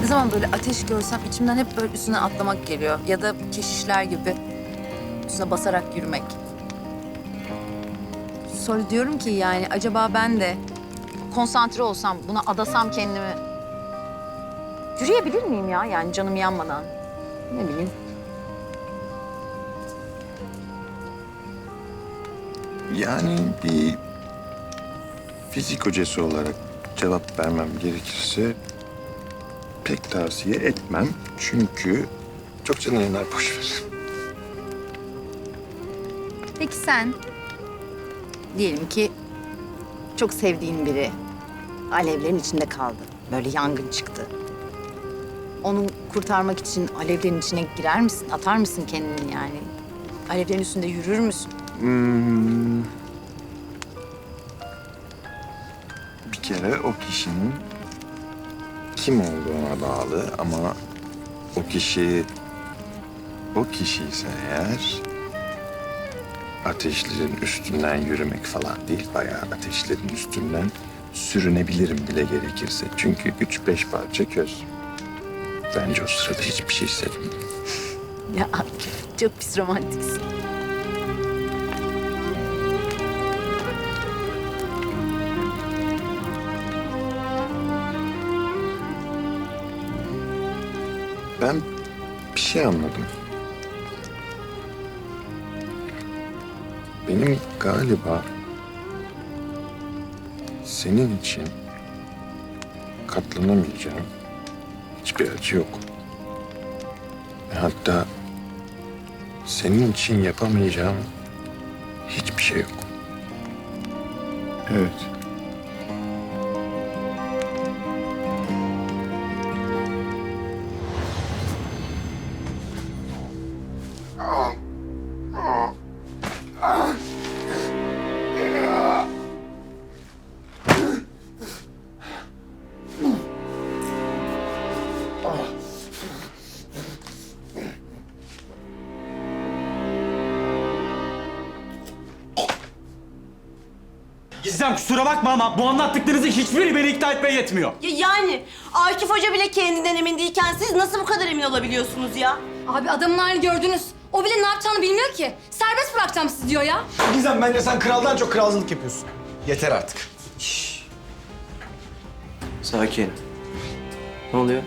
S23: Ne zaman böyle ateş görsem içimden hep böyle üstüne atlamak geliyor. Ya da keşişler gibi üstüne basarak yürümek. Sonra diyorum ki yani acaba ben de konsantre olsam, buna adasam kendimi... Yürüyebilir miyim ya yani canım yanmadan? Ne bileyim.
S12: Yani bir fizik hocası olarak cevap vermem gerekirse pek tavsiye etmem. Çünkü çok canına boş ver.
S23: Peki sen diyelim ki çok sevdiğin biri alevlerin içinde kaldı. Böyle yangın çıktı. Onu kurtarmak için alevlerin içine girer misin? Atar mısın kendini yani? Alevlerin üstünde yürür müsün?
S12: Bir kere o kişinin kim olduğuna bağlı ama o kişi ise eğer ateşlerin üstünden yürümek falan değil, bayağı ateşlerin üstünden sürünebilirim bile gerekirse. Çünkü 3-5 parça köz. Bence o sırada hiçbir şey hissetmem.
S23: Ya çok pis romantiksin.
S12: Ben bir şey anladım. Benim galiba senin için katlanamayacağım hiçbir acı yok. Hatta senin için yapamayacağım hiçbir şey yok. Evet.
S6: Gizem kusura bakma ama bu anlattıklarınızın hiçbiri beni ikna etmeye yetmiyor.
S11: Yani Akif Hoca bile kendinden emin değilken siz nasıl bu kadar emin olabiliyorsunuz ya?
S24: Abi adamın halini gördünüz. O bile ne yapacağını bilmiyor ki. Serbest bırakacağım sizi diyor ya.
S17: Gizem bence sen kraldan çok kralcılık yapıyorsun. Yeter artık.
S15: Sakin. Ne oluyor?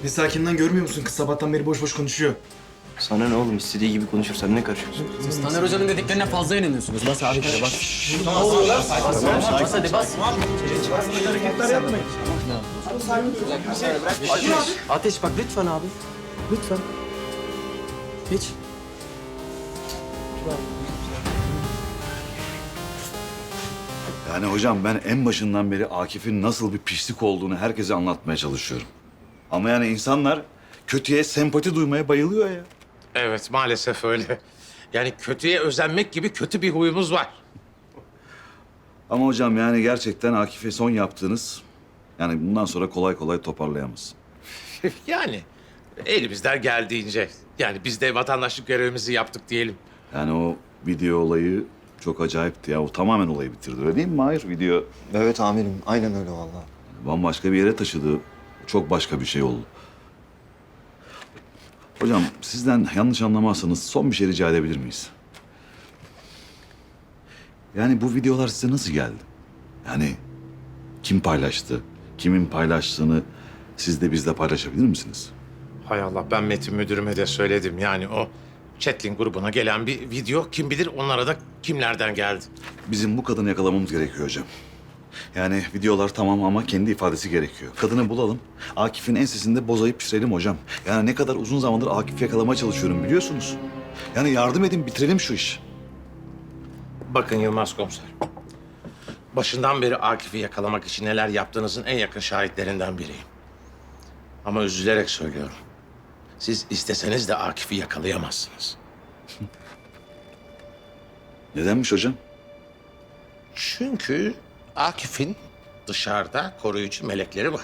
S17: Bir sakinden görmüyor musun? Kız sabahtan beri boş boş konuşuyor.
S15: Sana ne oğlum? İstediği gibi konuşursam ne karışıyorsun?
S20: Siz Taner Hoca'nın dediklerine fazla inanıyorsunuz. Bas abi şöyle bas.
S17: Ne oluyor lan?
S20: Bas hadi bas.
S17: Hareketler yapmayın.
S15: Ateş bak lütfen abi. Lütfen. Geç.
S14: Yani hocam ben en başından beri Akif'in nasıl bir pislik olduğunu herkese anlatmaya çalışıyorum. Ama yani insanlar kötüye sempati duymaya bayılıyor ya.
S1: Evet, maalesef öyle. Yani kötüye özenmek gibi kötü bir huyumuz var.
S14: Ama hocam yani gerçekten Akif'e son yaptığınız... yani bundan sonra kolay kolay toparlayamaz.
S1: Yani elimizden geldiğince. Yani biz de vatandaşlık görevimizi yaptık diyelim.
S14: Yani o video olayı çok acayipti ya. O tamamen olayı bitirdi öyle değil mi Mahir? Video
S9: Evet amirim, aynen öyle vallahi.
S14: bambaşka bir yere taşıdı. Çok başka bir şey oldu. Hocam sizden yanlış anlamazsanız son bir şey rica edebilir miyiz? Yani bu videolar size nasıl geldi? Yani kim paylaştı? Kimin paylaştığını siz de bizle paylaşabilir misiniz?
S1: Hay Allah, ben Metin müdürüme de söyledim. Yani o chatling grubuna gelen bir video, kim bilir onlara da kimlerden geldi.
S14: Bizim bu kadını yakalamamız gerekiyor hocam. Yani videolar tamam ama kendi ifadesi gerekiyor. Kadını bulalım. Akif'in ensesinde bozayıp pişirelim hocam. Yani ne kadar uzun zamandır Akif'i yakalamaya çalışıyorum biliyorsunuz. Yani yardım edin, bitirelim şu işi.
S1: Bakın Yılmaz Komiser. Başından beri Akif'i yakalamak için neler yaptığınızın en yakın şahitlerinden biriyim. Ama üzülerek söylüyorum. Siz isteseniz de Akif'i yakalayamazsınız.
S14: Nedenmiş hocam?
S1: Çünkü Akif'in dışarıda koruyucu melekleri var.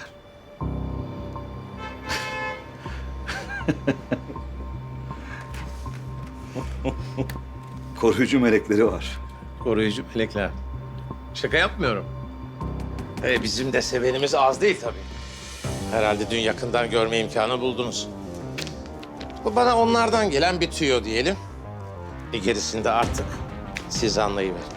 S14: Koruyucu melekleri var.
S1: Koruyucu melekler. Şaka yapmıyorum. Bizim de sevenimiz az değil tabii. Herhalde dün yakından görme imkanı buldunuz. Bu bana onlardan gelen bir tüyo diyelim. Gerisini de artık siz anlayıverin.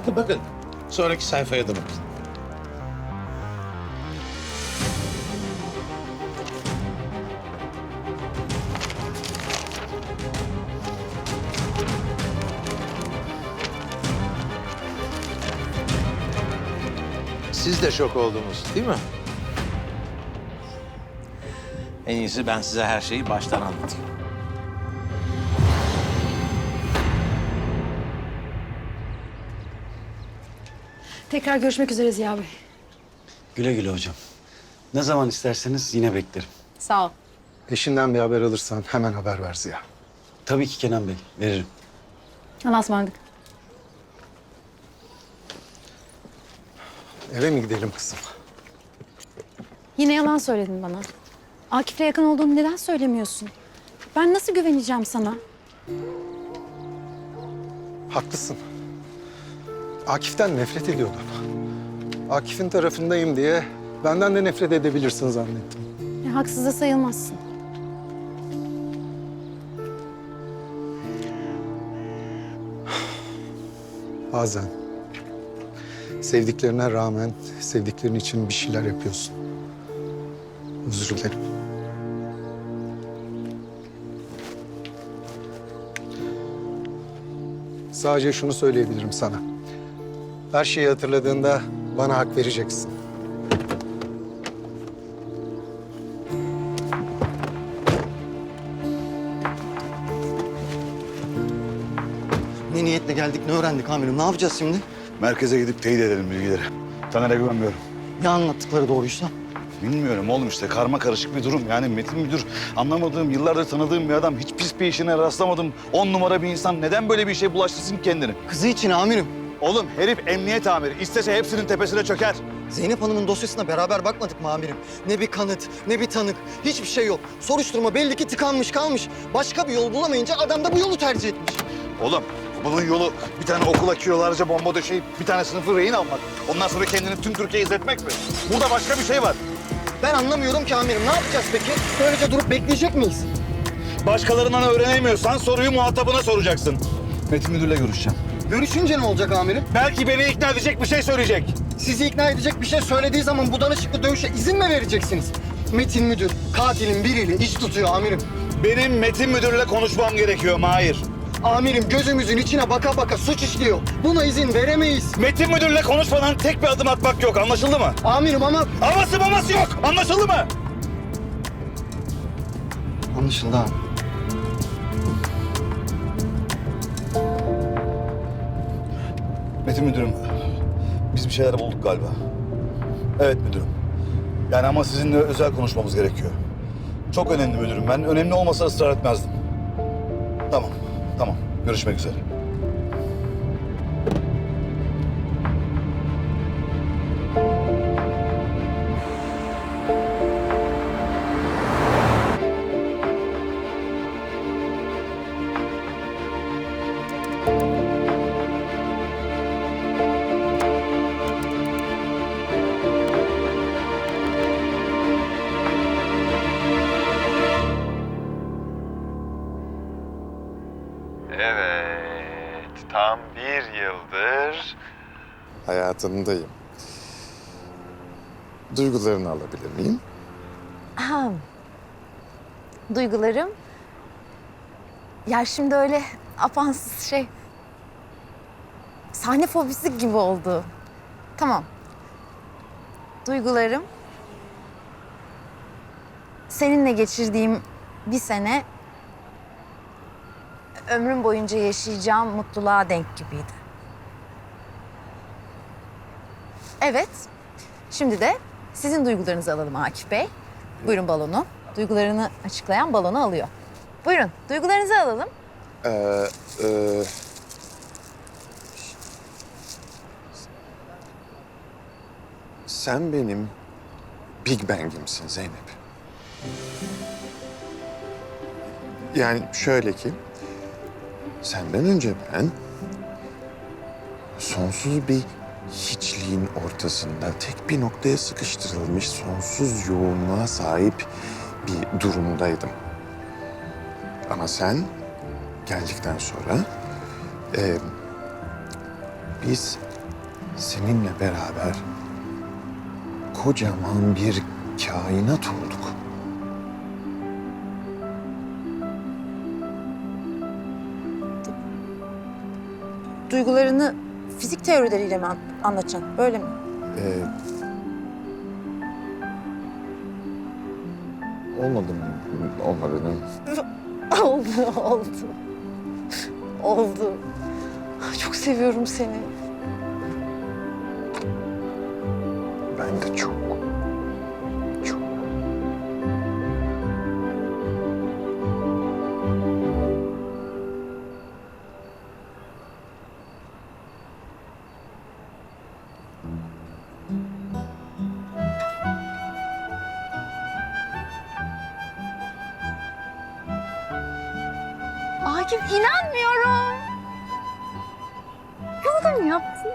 S1: Bakın bakın. Sonraki sayfaya da bakın. Siz de şok oldunuz, değil mi? En iyisi ben size her şeyi baştan anlatayım.
S23: Tekrar görüşmek üzere Ziya Bey.
S4: Güle güle hocam. Ne zaman isterseniz yine beklerim.
S23: Sağ ol.
S16: Eşinden bir haber alırsan hemen haber ver Ziya.
S4: Tabii ki Kenan Bey, veririm.
S23: Allah'a ısmarladık.
S16: Eve mi gidelim kızım?
S23: Yine yalan söyledin bana. Akif'le yakın olduğunu neden söylemiyorsun? Ben nasıl güveneceğim sana?
S16: Haklısın. Akif'ten nefret ediyordum. Akif'in tarafındayım diye benden de nefret edebilirsin zannettim.
S23: Haksız da sayılmazsın.
S16: Bazen sevdiklerine rağmen sevdiklerin için bir şeyler yapıyorsun. Özür dilerim. Sadece şunu söyleyebilirim sana. Her şeyi hatırladığında bana hak vereceksin.
S9: Ne niyetle geldik, ne öğrendik amirim? Ne yapacağız şimdi?
S14: Merkeze gidip teyit edelim bilgileri. Taner'e güvenmiyorum.
S9: Ya anlattıkları doğruysa?
S14: Bilmiyorum oğlum işte karma karışık bir durum. Yani Metin müdür anlamadığım, yıllardır tanıdığım bir adam. Hiç pis bir işine rastlamadım. 10 numara bir insan. Neden böyle bir işe bulaştırsın kendini?
S9: Kızı için amirim.
S14: Oğlum herif emniyet amiri. İstese hepsinin tepesine çöker.
S9: Zeynep Hanım'ın dosyasına beraber bakmadık mı amirim? Ne bir kanıt, ne bir tanık. Hiçbir şey yok. Soruşturma belli ki tıkanmış kalmış. Başka bir yol bulamayınca adam da bu yolu tercih etmiş.
S14: Oğlum bunun yolu bir tane okula kilolarca bomba döşeyip bir tane sınıfı rehin almak. Ondan sonra kendini tüm Türkiye'ye izletmek mi? Burada başka bir şey var.
S9: Ben anlamıyorum ki amirim. Ne yapacağız peki? Böylece durup bekleyecek miyiz?
S14: Başkalarından öğrenemiyorsan soruyu muhatabına soracaksın. Metin müdürle görüşeceğim.
S9: Görüşünce ne olacak amirim?
S14: Belki beni ikna edecek bir şey söyleyecek.
S9: Sizi ikna edecek bir şey söylediği zaman bu danışıklı dövüşe izin mi vereceksiniz? Metin müdür katilin biriyle iş tutuyor amirim.
S14: Benim Metin müdürle konuşmam gerekiyor Mahir.
S9: Amirim gözümüzün içine baka baka suç işliyor. Buna izin veremeyiz.
S14: Metin müdürle konuşmadan tek bir adım atmak yok, anlaşıldı mı?
S9: Amirim ama...
S14: Aması maması yok, anlaşıldı mı?
S9: Anlaşıldı abi.
S14: Metin müdürüm, biz bir şeyler bulduk galiba. Evet müdürüm. Yani ama sizinle özel konuşmamız gerekiyor. Çok önemli müdürüm. Ben önemli olmasa ısrar etmezdim. Tamam, tamam. Görüşmek üzere.
S12: Evet, tam bir yıldır hayatındayım. Duygularını alabilir miyim?
S23: Duygularım... Ya şimdi öyle apansız sahne fobisi gibi oldu. Tamam. Duygularım... Seninle geçirdiğim bir sene... Ömrüm boyunca yaşayacağım mutluluğa denk gibiydi. Evet. Şimdi de sizin duygularınızı alalım Akif Bey. Buyurun balonu. Duygularını açıklayan balonu alıyor. Buyurun, duygularınızı alalım.
S12: Sen benim Big Bang'imsin Zeynep. Yani şöyle ki, senden önce ben sonsuz bir hiçliğin ortasında tek bir noktaya sıkıştırılmış sonsuz yoğunluğa sahip bir durumdaydım. Ama sen geldikten sonra biz seninle beraber kocaman bir kainat olduk.
S2: Duygularını fizik teorileriyle mi anlatacaksın? Böyle mi?
S12: Olmadı mı? Olmadı değil mi?
S2: Oldu. Oldu. Çok seviyorum seni.
S12: Ben de çok.
S2: Akif inanmıyorum. Kızım yaptın.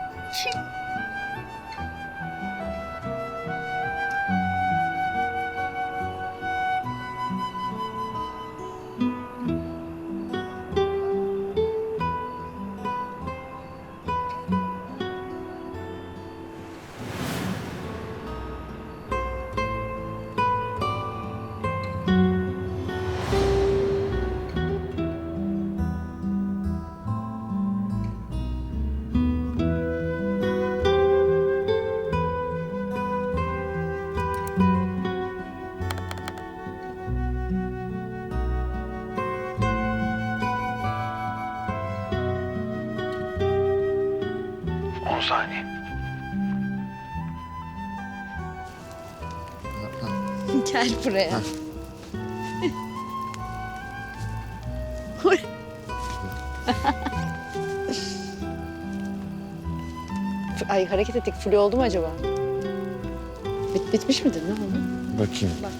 S12: Saniye.
S2: Gel buraya. Ay hareket ettik. Flu oldu mu acaba? Bitmiş midir? Ne oldu?
S12: Bakayım.
S2: Bak.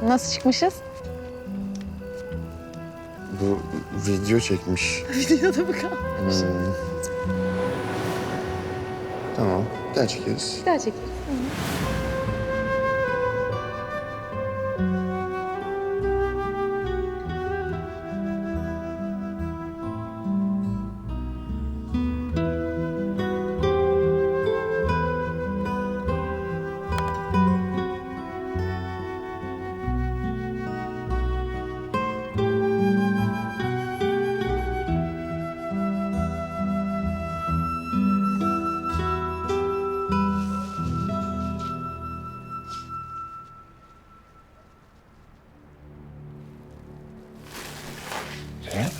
S2: Nasıl çıkmışız?
S12: Bu video çekmiş.
S2: Videoda mı kalmış?
S12: Tamam. Bir daha çekeriz.
S2: Bir daha çekeriz.
S12: Zeynep?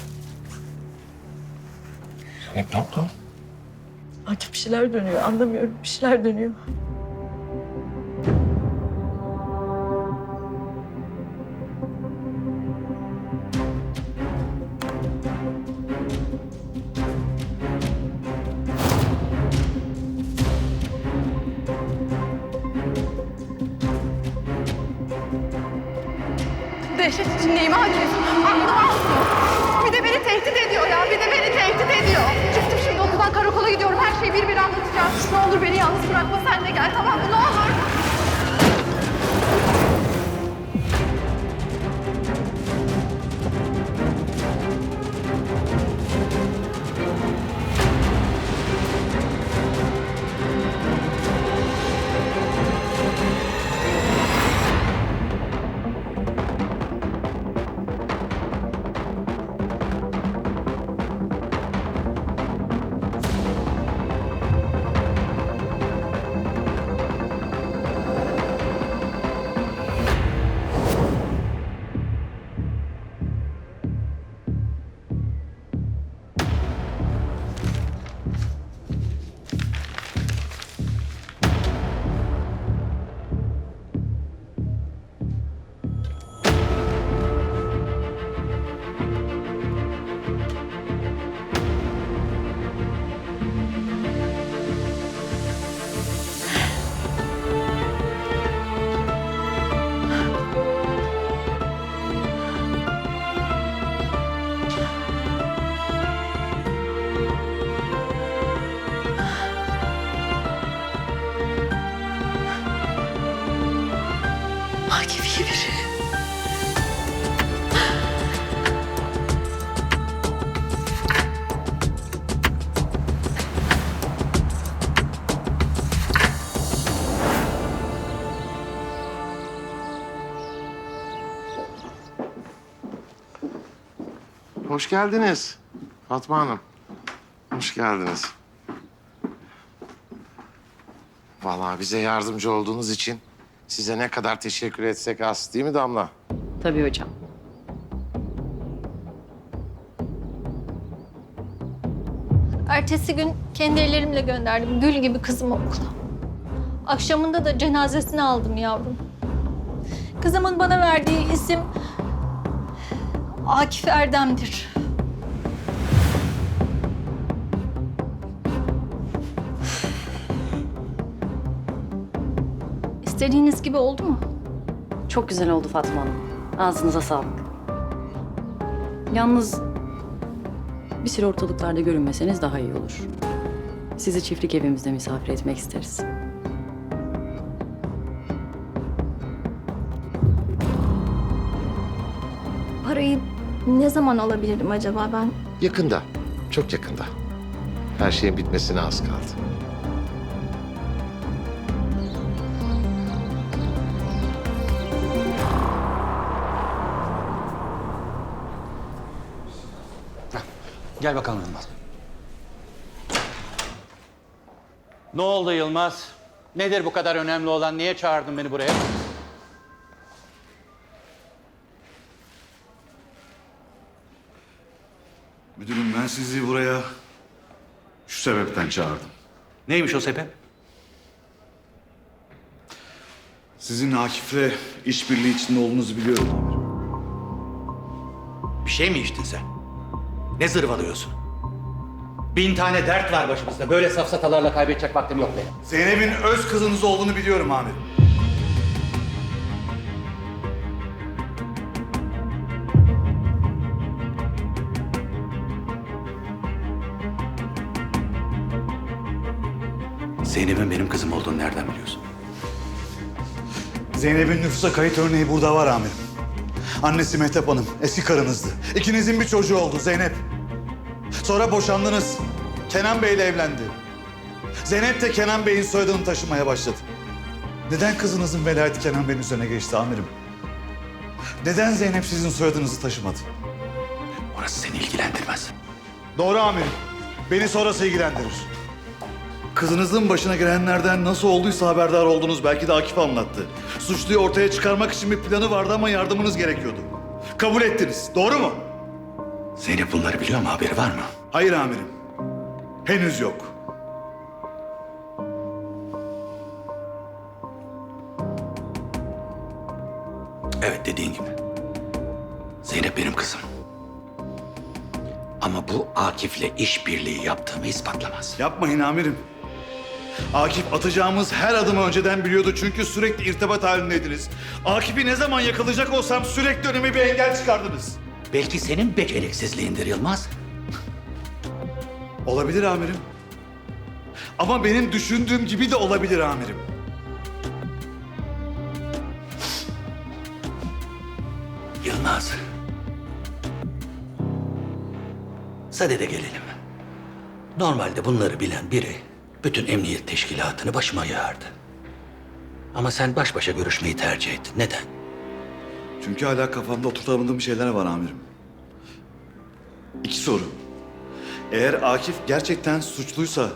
S12: Zeynep ne oldu?
S2: Akif bir şeyler dönüyor. Anlamıyorum. Bir şeyler dönüyor.
S5: Dehşet içindeyim Akif. Aklım almıyor. Bir de beni tehdit ediyor ya. Bir de beni tehdit ediyor. Çıktım şimdi okuldan karakola gidiyorum. Her şeyi bir anlatacağım. Ne olur beni yalnız bırakma. Sen de gel tamam mı? Ne olur.
S2: Akif iyi biri.
S1: Hoş geldiniz. Fatma Hanım. Hoş geldiniz. Vallahi bize yardımcı olduğunuz için size ne kadar teşekkür etsek az değil mi Damla?
S23: Tabii hocam.
S7: Ertesi gün kendi ellerimle gönderdim gül gibi kızımı okula. Akşamında da cenazesini aldım yavrum. Kızımın bana verdiği isim Akif Erdem'dir. İstediğiniz gibi oldu mu?
S23: Çok güzel oldu Fatma Hanım. Ağzınıza sağlık. Yalnız bir süre ortalıklarda görünmeseniz daha iyi olur. Sizi çiftlik evimizde misafir etmek isteriz.
S7: Parayı ne zaman alabilirim acaba ben?
S1: Yakında. Çok yakında. Her şeyin bitmesine az kaldı.
S4: Gel bakalım Yılmaz. Ne oldu Yılmaz? Nedir bu kadar önemli olan? Niye çağırdın beni buraya?
S14: Müdürüm ben sizi buraya şu sebepten çağırdım.
S4: Neymiş o sebep?
S14: Sizin Akif'le işbirliği içinde olduğunuzu biliyorum amirim.
S4: Bir şey mi içtin sen? Ne zırvalıyorsun? 1000 tane dert var başımızda. Böyle safsatalarla kaybedecek vaktim yok benim.
S14: Zeynep'in öz kızınız olduğunu biliyorum amirim.
S4: Zeynep'in benim kızım olduğunu nereden biliyorsun?
S14: Zeynep'in nüfusa kayıt örneği burada var amirim. Annesi Mehtap Hanım, eski karınızdı. İkinizin bir çocuğu oldu Zeynep. Sonra boşandınız. Kenan Bey'le evlendi. Zeynep de Kenan Bey'in soyadını taşımaya başladı. Neden kızınızın velayeti Kenan Bey'in üzerine geçti amirim? Neden Zeynep sizin soyadınızı taşımadı?
S4: Orası seni ilgilendirmez.
S14: Doğru amirim. Beni sonrası ilgilendirir. Kızınızın başına gelenlerden nasıl olduysa haberdar oldunuz. Belki de Akif anlattı. Suçluyu ortaya çıkarmak için bir planı vardı ama yardımınız gerekiyordu. Kabul ettiniz. Doğru mu?
S4: Zeynep bunları biliyor mu? Haberi var mı?
S14: Hayır amirim. Henüz yok.
S4: Evet dediğin gibi. Zeynep benim kızım. Ama bu Akif'le işbirliği yaptığımı ispatlamaz.
S14: Yapmayın amirim. Akif atacağımız her adımı önceden biliyordu çünkü sürekli irtibat halindeydiniz. Akif'i ne zaman yakalayacak olsam sürekli önüme bir engel çıkardınız.
S4: Belki senin beceriksizliğindir Yılmaz.
S14: Olabilir amirim. Ama benim düşündüğüm gibi de olabilir amirim.
S4: Yılmaz. Sadede gelelim. Normalde bunları bilen biri bütün emniyet teşkilatını başıma yağardı. Ama sen baş başa görüşmeyi tercih ettin. Neden?
S14: Çünkü hala kafamda oturtamadığım şeyler var amirim. 2 soru. Eğer Akif gerçekten suçluysa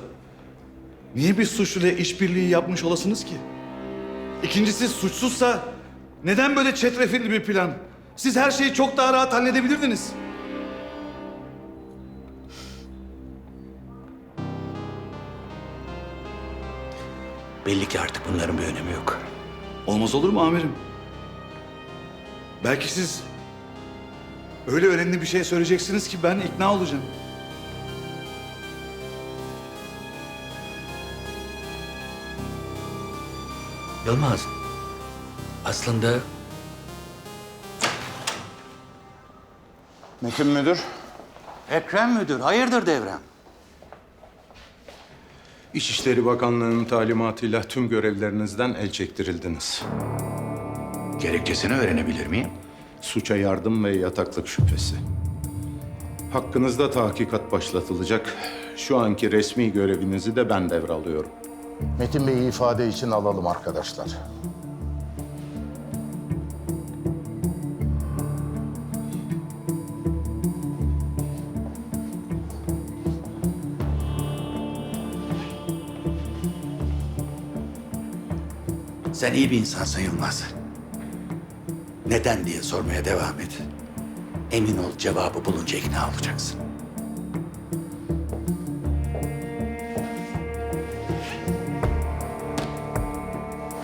S14: niye bir suçluyla işbirliği yapmış olasınız ki? İkincisi suçsuzsa neden böyle çetrefilli bir plan? Siz her şeyi çok daha rahat halledebilirdiniz.
S4: Belli ki artık bunların bir önemi yok.
S14: Olmaz olur mu amirim? Belki siz öyle önemli bir şey söyleyeceksiniz ki ben ikna olacağım.
S4: Yılmaz, aslında
S14: Metin müdür.
S4: Ekrem müdür, hayırdır devrem?
S3: İçişleri Bakanlığı'nın talimatıyla tüm görevlerinizden el çektirildiniz.
S4: Gerekçesini öğrenebilir miyim?
S3: Suça yardım ve yataklık şüphesi. Hakkınızda tahkikat başlatılacak. Şu anki resmi görevinizi de ben devralıyorum.
S8: Metin Bey'i ifade için alalım arkadaşlar.
S4: Sen iyi bir insansın Yılmaz. Neden diye sormaya devam et. Emin ol cevabı bulunca ikna olacaksın.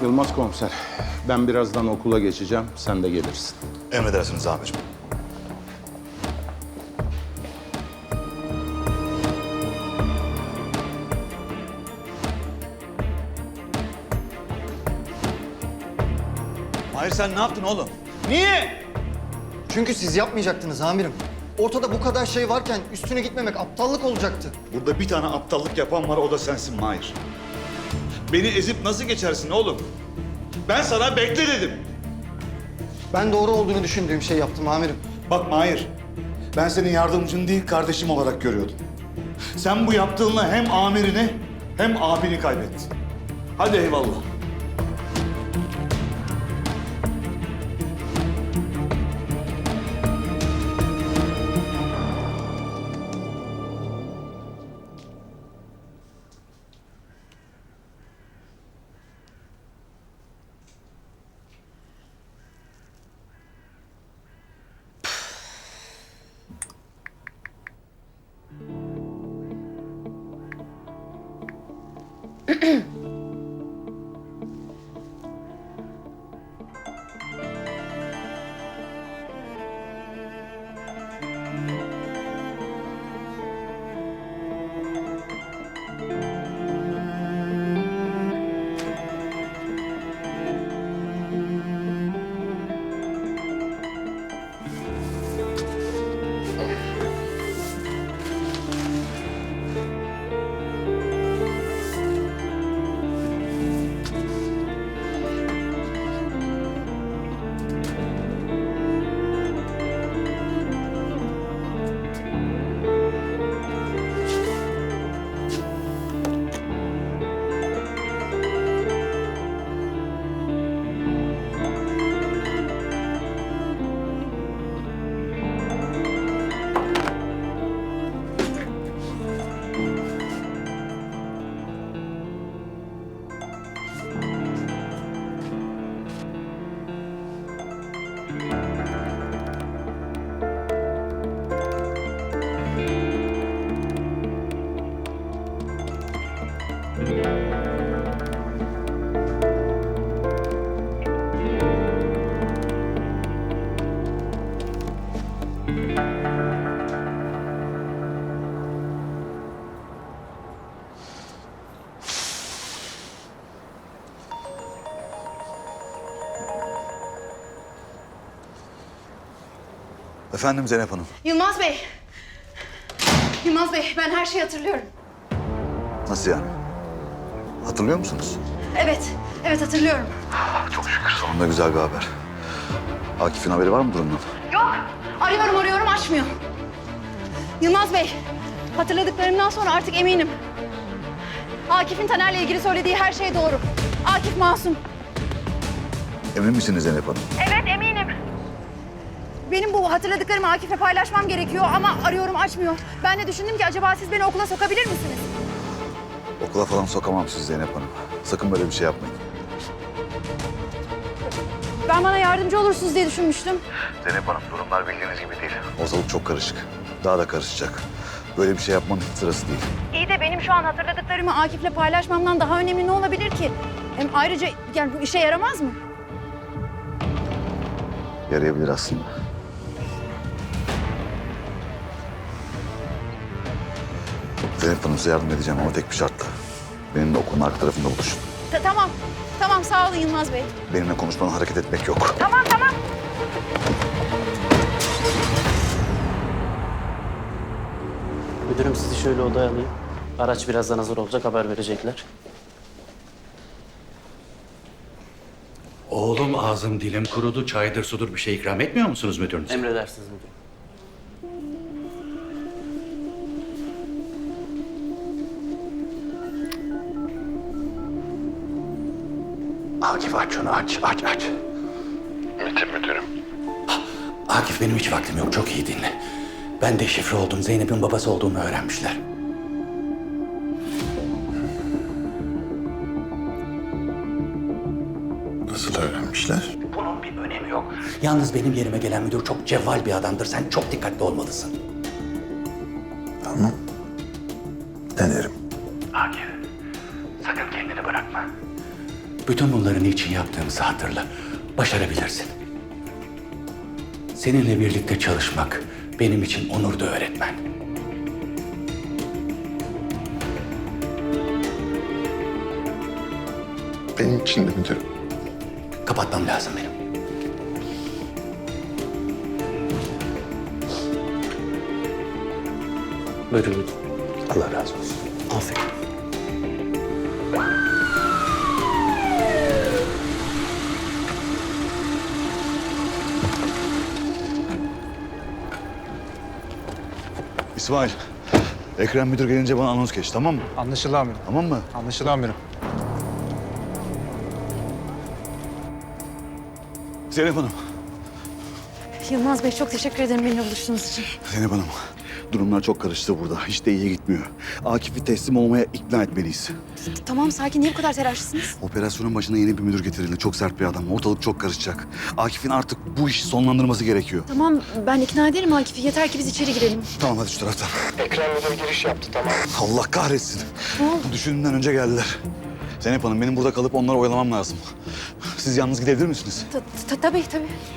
S3: Yılmaz komiser, ben birazdan okula geçeceğim. Sen de gelirsin.
S14: Emredersiniz amirim.
S8: Mahir sen ne yaptın oğlum?
S9: Niye? Çünkü siz yapmayacaktınız amirim. Ortada bu kadar şey varken üstüne gitmemek aptallık olacaktı.
S14: Burada bir tane aptallık yapan var, o da sensin Mahir. Beni ezip nasıl geçersin oğlum? Ben sana bekle dedim.
S9: Ben doğru olduğunu düşündüğüm şey yaptım amirim.
S14: Bak Mahir, ben senin yardımcın değil, kardeşim olarak görüyordum. Sen bu yaptığınla hem amirini hem abini kaybettin. Hadi eyvallah. Efendim Zeynep Hanım.
S5: Yılmaz Bey. Yılmaz Bey, ben her şeyi hatırlıyorum.
S14: Nasıl yani? Hatırlıyor musunuz?
S5: Evet hatırlıyorum.
S14: Çok şükür. Sonunda güzel bir haber. Akif'in haberi var mı durumdan?
S5: Yok. Arıyorum açmıyor. Yılmaz Bey, hatırladıklarımdan sonra artık eminim. Akif'in Taner'le ilgili söylediği her şey doğru. Akif masum.
S14: Emin misiniz Zeynep Hanım?
S5: Evet eminim. Benim bu hatırladıklarımı Akif'le paylaşmam gerekiyor ama arıyorum açmıyor. Ben de düşündüm ki acaba siz beni okula sokabilir misiniz?
S14: Okula falan sokamam sizi Zeynep Hanım. Sakın böyle bir şey yapmayın.
S5: Ben bana yardımcı olursunuz diye düşünmüştüm.
S14: Zeynep Hanım, durumlar bildiğiniz gibi değil. Ortalık çok karışık. Daha da karışacak. Böyle bir şey yapmanın sırası değil.
S5: İyi de benim şu an hatırladıklarımı Akif'le paylaşmamdan daha önemli ne olabilir ki? Hem ayrıca yani bu işe yaramaz mı?
S14: Yarayabilir aslında. Zeynep Hanım, size yardım edeceğim ama tek bir şartla. Benimle okulun arka tarafında buluşun.
S5: Tamam sağ olun Yılmaz Bey.
S14: Benimle konuşmadan hareket etmek yok.
S5: Tamam.
S10: Müdürüm sizi şöyle odaya alayım. Araç birazdan hazır olacak, haber verecekler.
S4: Oğlum ağzım dilim kurudu. Çaydır sudur bir şey ikram etmiyor musunuz müdürünüze?
S10: Emredersiniz müdürüm.
S4: Akif aç şunu aç.
S12: Metin müdürüm.
S4: Akif benim hiç vaktim yok. Çok iyi dinle. Ben de şifre oldum. Zeynep'in babası olduğumu öğrenmişler.
S12: Nasıl öğrenmişler?
S4: Bunun bir önemi yok. Yalnız benim yerime gelen müdür çok cevval bir adamdır. Sen çok dikkatli olmalısın.
S12: Tamam. Denerim.
S4: Akif, sakın kendini bırakma. Bütün bunları niçin yaptığımızı hatırla. Başarabilirsin. Seninle birlikte çalışmak benim için onurdu öğretmen.
S12: Benim için de müdürüm.
S4: Kapatmam lazım benim.
S10: Buyurun.
S4: Allah razı olsun.
S15: Aferin.
S14: İsmail, Ekrem müdür gelince bana anons geç, tamam mı?
S17: Anlaşıldı amirim.
S14: Tamam mı?
S17: Anlaşıldı amirim.
S14: Zeynep Hanım.
S23: Yılmaz Bey çok teşekkür ederim benimle buluştuğunuz için.
S14: Zeynep Hanım, durumlar çok karıştı burada. Hiç de iyiye gitmiyor. Akif'i teslim olmaya ikna etmeliyiz.
S23: Tamam sakin, niye bu kadar telaşlısınız?
S14: Operasyonun başına yeni bir müdür getirildi. Çok sert bir adam. Ortalık çok karışacak. Akif'in artık bu işi sonlandırması gerekiyor.
S23: Tamam ben ikna ederim Akif'i, yeter ki biz içeri girelim.
S14: Tamam, hadi şu taraftan.
S12: Ekrem müdür giriş yaptı, tamam.
S14: Allah kahretsin.
S23: Ne oldu?
S14: Düşündüğümden önce geldiler. Zeynep Hanım, benim burada kalıp onları oyalamam lazım. Siz yalnız gidebilir misiniz?
S23: Tabii.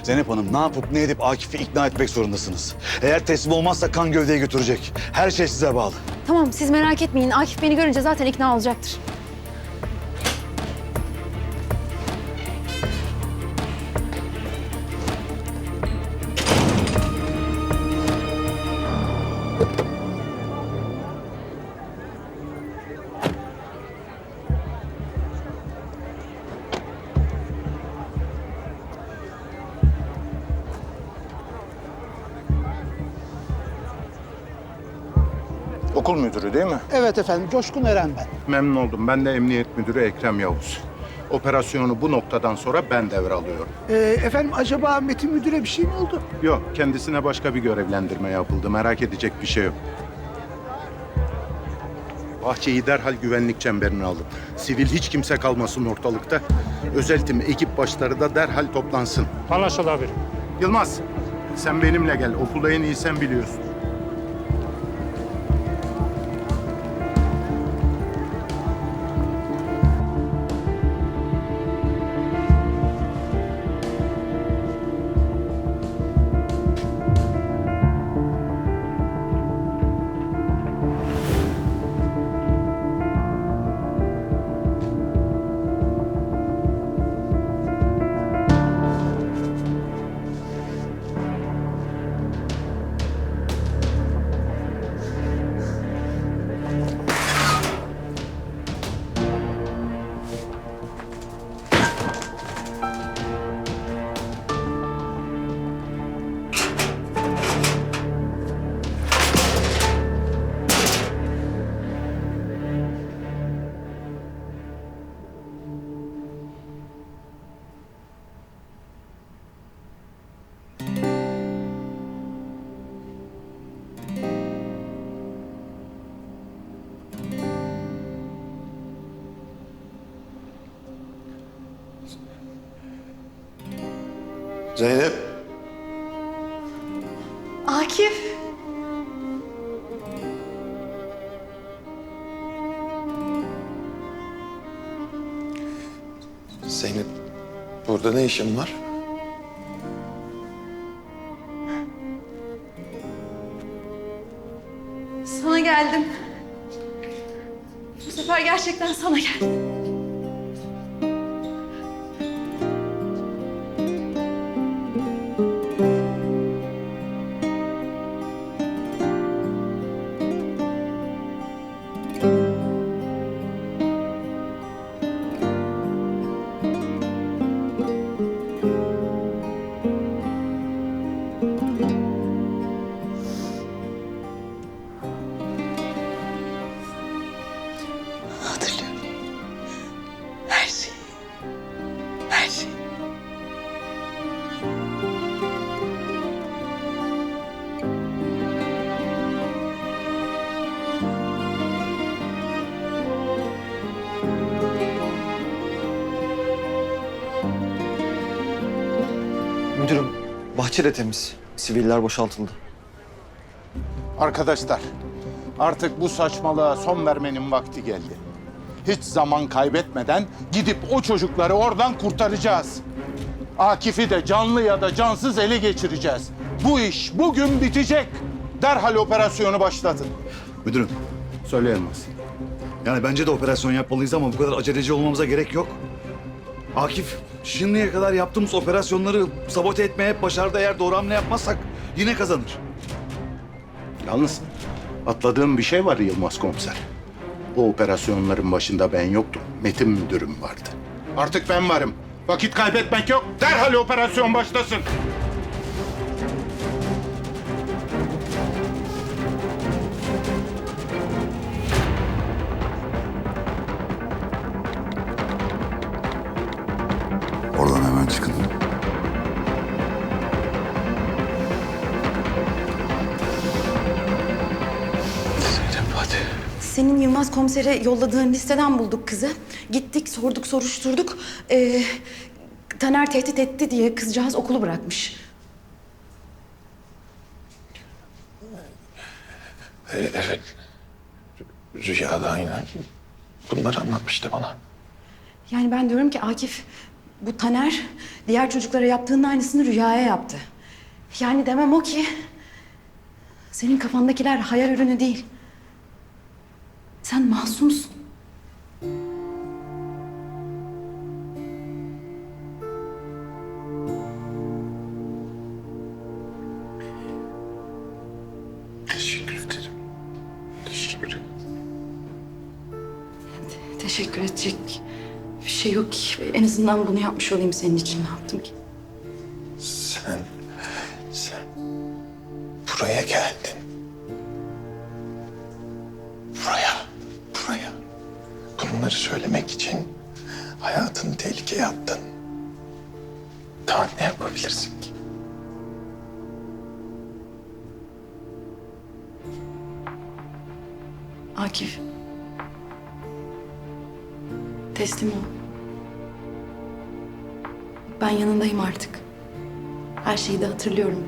S14: Zeynep Hanım, ne yapıp ne edip Akif'i ikna etmek zorundasınız. Eğer teslim olmazsa kan gövdeyi götürecek. Her şey size bağlı.
S23: Tamam siz merak etmeyin, Akif beni görünce zaten ikna olacaktır.
S3: Okul müdürü değil mi?
S13: Evet efendim, Coşkun Eren ben.
S3: Memnun oldum. Ben de Emniyet Müdürü Ekrem Yavuz. Operasyonu bu noktadan sonra ben devralıyorum.
S13: Efendim acaba Metin Müdür'e bir şey mi oldu?
S3: Yok, kendisine başka bir görevlendirme yapıldı. Merak edecek bir şey yok. Bahçeyi derhal güvenlik çemberine alın. Sivil hiç kimse kalmasın ortalıkta. Özel tim, ekip başları da derhal toplansın.
S17: Anlaşıldı amirim.
S3: Yılmaz, sen benimle gel. Okulda en iyi sen biliyorsun.
S12: Zeynep.
S23: Akif.
S12: Zeynep, burada ne işin var?
S23: Sana geldim. Bu sefer gerçekten sana geldim.
S12: Hatırlıyorum.
S9: Müdürüm, bahçe de temiz. Siviller boşaltıldı.
S3: Arkadaşlar, artık bu saçmalığa son vermenin vakti geldi. Hiç zaman kaybetmeden gidip o çocukları oradan kurtaracağız. Akif'i de canlı ya da cansız ele geçireceğiz. Bu iş bugün bitecek. Derhal operasyonu başlatın.
S14: Müdürüm,
S3: Söyle Elmas.
S14: yani bence de operasyon yapmalıyız ama bu kadar aceleci olmamıza gerek yok. Akif, şimdiye kadar yaptığımız operasyonları sabote etmeye hep başardı. Eğer doğru hamle yapmazsak yine kazanır.
S3: Yalnız atladığım bir şey var Yılmaz Komiser. O operasyonların başında ben yoktum. Metin müdürüm vardı. Artık ben varım. Vakit kaybetmek yok. Derhal operasyon başlasın.
S12: Oradan hemen çıkın.
S23: Senin Yılmaz komisere yolladığın listeden bulduk kızı. Gittik, sorduk, soruşturduk. Taner tehdit etti diye kızcağız okulu bırakmış.
S12: Evet. Rüyada aynen. Bunları anlatmıştı bana.
S23: Yani ben diyorum ki Akif, bu Taner diğer çocuklara yaptığının aynısını Rüya'ya yaptı. Yani demem o ki senin kafandakiler hayal ürünü değil. Sen masumsun.
S12: Teşekkür ederim. Teşekkür ederim.
S23: Teşekkür edecek bir şey yok ki. En azından bunu yapmış olayım senin için. Ne yaptım ki?
S12: Sen buraya geldin. Buraya. Bunları söylemek için hayatını tehlikeye attın. Daha ne yapabilirsin ki?
S23: Akif. Teslim ol. Ben yanındayım artık. Her şeyi de hatırlıyorum.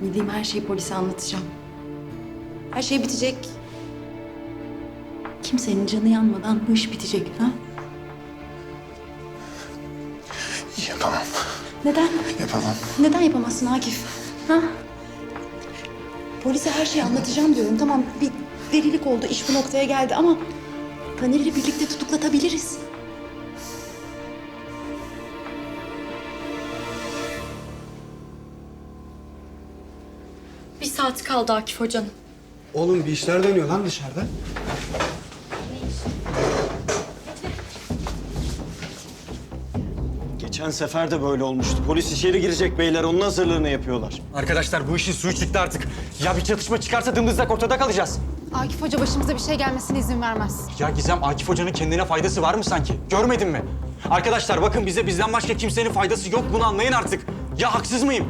S23: Bildiğim her şeyi polise anlatacağım. Her şey bitecek. Kimsenin canı yanmadan bu iş bitecek, ha?
S12: Yapamam.
S23: Neden?
S12: Yapamam.
S23: Neden yapamazsın Akif? Ha? Polise her şeyi anlatacağım diyorum. Tamam, bir delilik oldu, iş bu noktaya geldi ama Taner'i birlikte tutuklatabiliriz.
S7: Bir saat kaldı Akif Hoca'nın.
S6: Oğlum bir işler dönüyor lan dışarıda.
S18: Geçen sefer de böyle olmuştu. Polis içeri girecek beyler, onun hazırlığını yapıyorlar.
S6: Arkadaşlar bu işin suyu çıktı artık. Ya bir çatışma çıkarsa dımdızlak ortada kalacağız.
S5: Akif Hoca başımıza bir şey gelmesine izin vermez.
S6: Ya Gizem, Akif Hoca'nın kendine faydası var mı sanki? Görmedin mi? Arkadaşlar bakın bizden başka kimsenin faydası yok. Bunu anlayın artık. Ya haksız mıyım?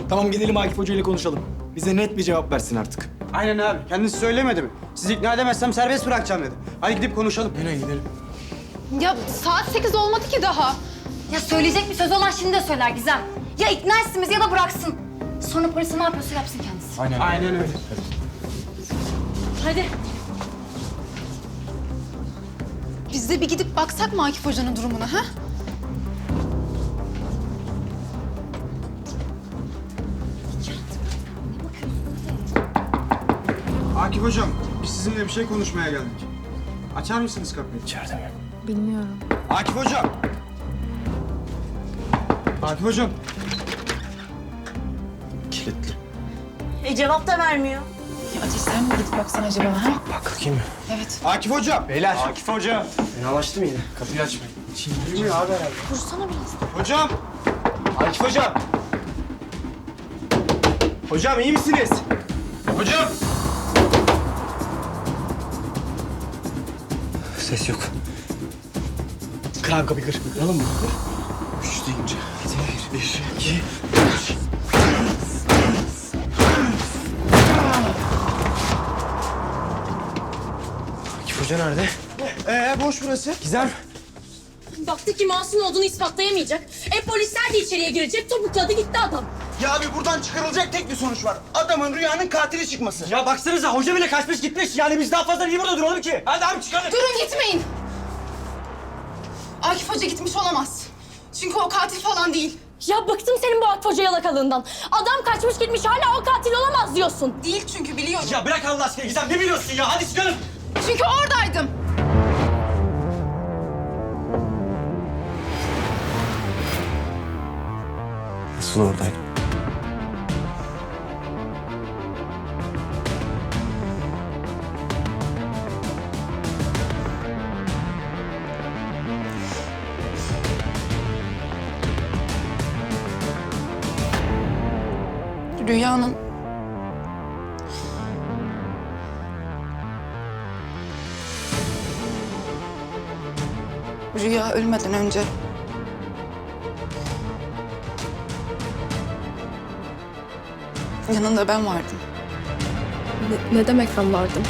S17: Tamam gidelim Akif Hoca ile konuşalım. Bize net bir cevap versin artık.
S18: Aynen abi. Kendisi söylemedi mi? Sizi ikna edemezsem serbest bırakacağım dedi. Hadi gidip konuşalım.
S17: Nereye gidelim?
S5: Ya saat 8 olmadı ki daha.
S7: Ya söyleyecek bir söz olan şimdi de söyler Gizem. Ya ikna etsin bizi ya da bıraksın. Sonra polise ne yapıyorsa yapsın kendisi.
S18: Aynen öyle.
S7: Hadi.
S5: Biz de bir gidip baksak mı Akif Hoca'nın durumuna, ha?
S18: Akif hocam, biz sizinle bir şey konuşmaya geldik. Açar mısınız kapıyı? İçeride mi?
S5: Bilmiyorum.
S18: Akif hocam! Akif hocam!
S17: Kilitli.
S11: Cevap da vermiyor.
S2: Ya Ateş sen mi gidip baksan acaba, ha?
S17: Bakayım mı?
S2: Evet.
S18: Akif hocam!
S17: Beyler.
S18: Akif hocam!
S17: Fenalaştı mı yine? Kapıyı açmayın.
S18: Bilmiyor abi herhalde.
S7: Vursana biraz.
S18: Hocam! Akif hocam! Hocam iyi misiniz? Hocam!
S17: Ses yok. Kır abi kapıyı kır. Kıralım mı? Kır. 3 deyince. 1, 2, 3. Akif Hoca nerede?
S18: Boş burası.
S17: Gizem.
S7: Baktı ki masum olduğunu ispatlayamayacak. Polisler de içeriye girecek. Topukladı gitti adam.
S9: Ya abi buradan çıkarılacak tek bir sonuç var. Adamın Rüya'nın katili çıkması.
S6: Ya baksanıza hoca bile kaçmış gitmiş. Yani biz daha fazla niye burada duralım ki? Hadi abi çıkalım.
S5: Durun gitmeyin. Akif Hoca gitmiş olamaz. Çünkü o katil falan değil.
S7: Ya bıktım senin bu Akif Hoca yalakalığından. Adam kaçmış gitmiş hala o katil olamaz diyorsun.
S5: Değil çünkü biliyorum.
S6: Ya bırak Allah aşkına Gizem, ne biliyorsun ya? Hadi çıkalım.
S5: Çünkü oradaydım.
S15: Nasıl oradaydı?
S2: Rüyanın... Rüya ölmeden önce... Yanında ben vardım.
S23: Ne demek ben vardım?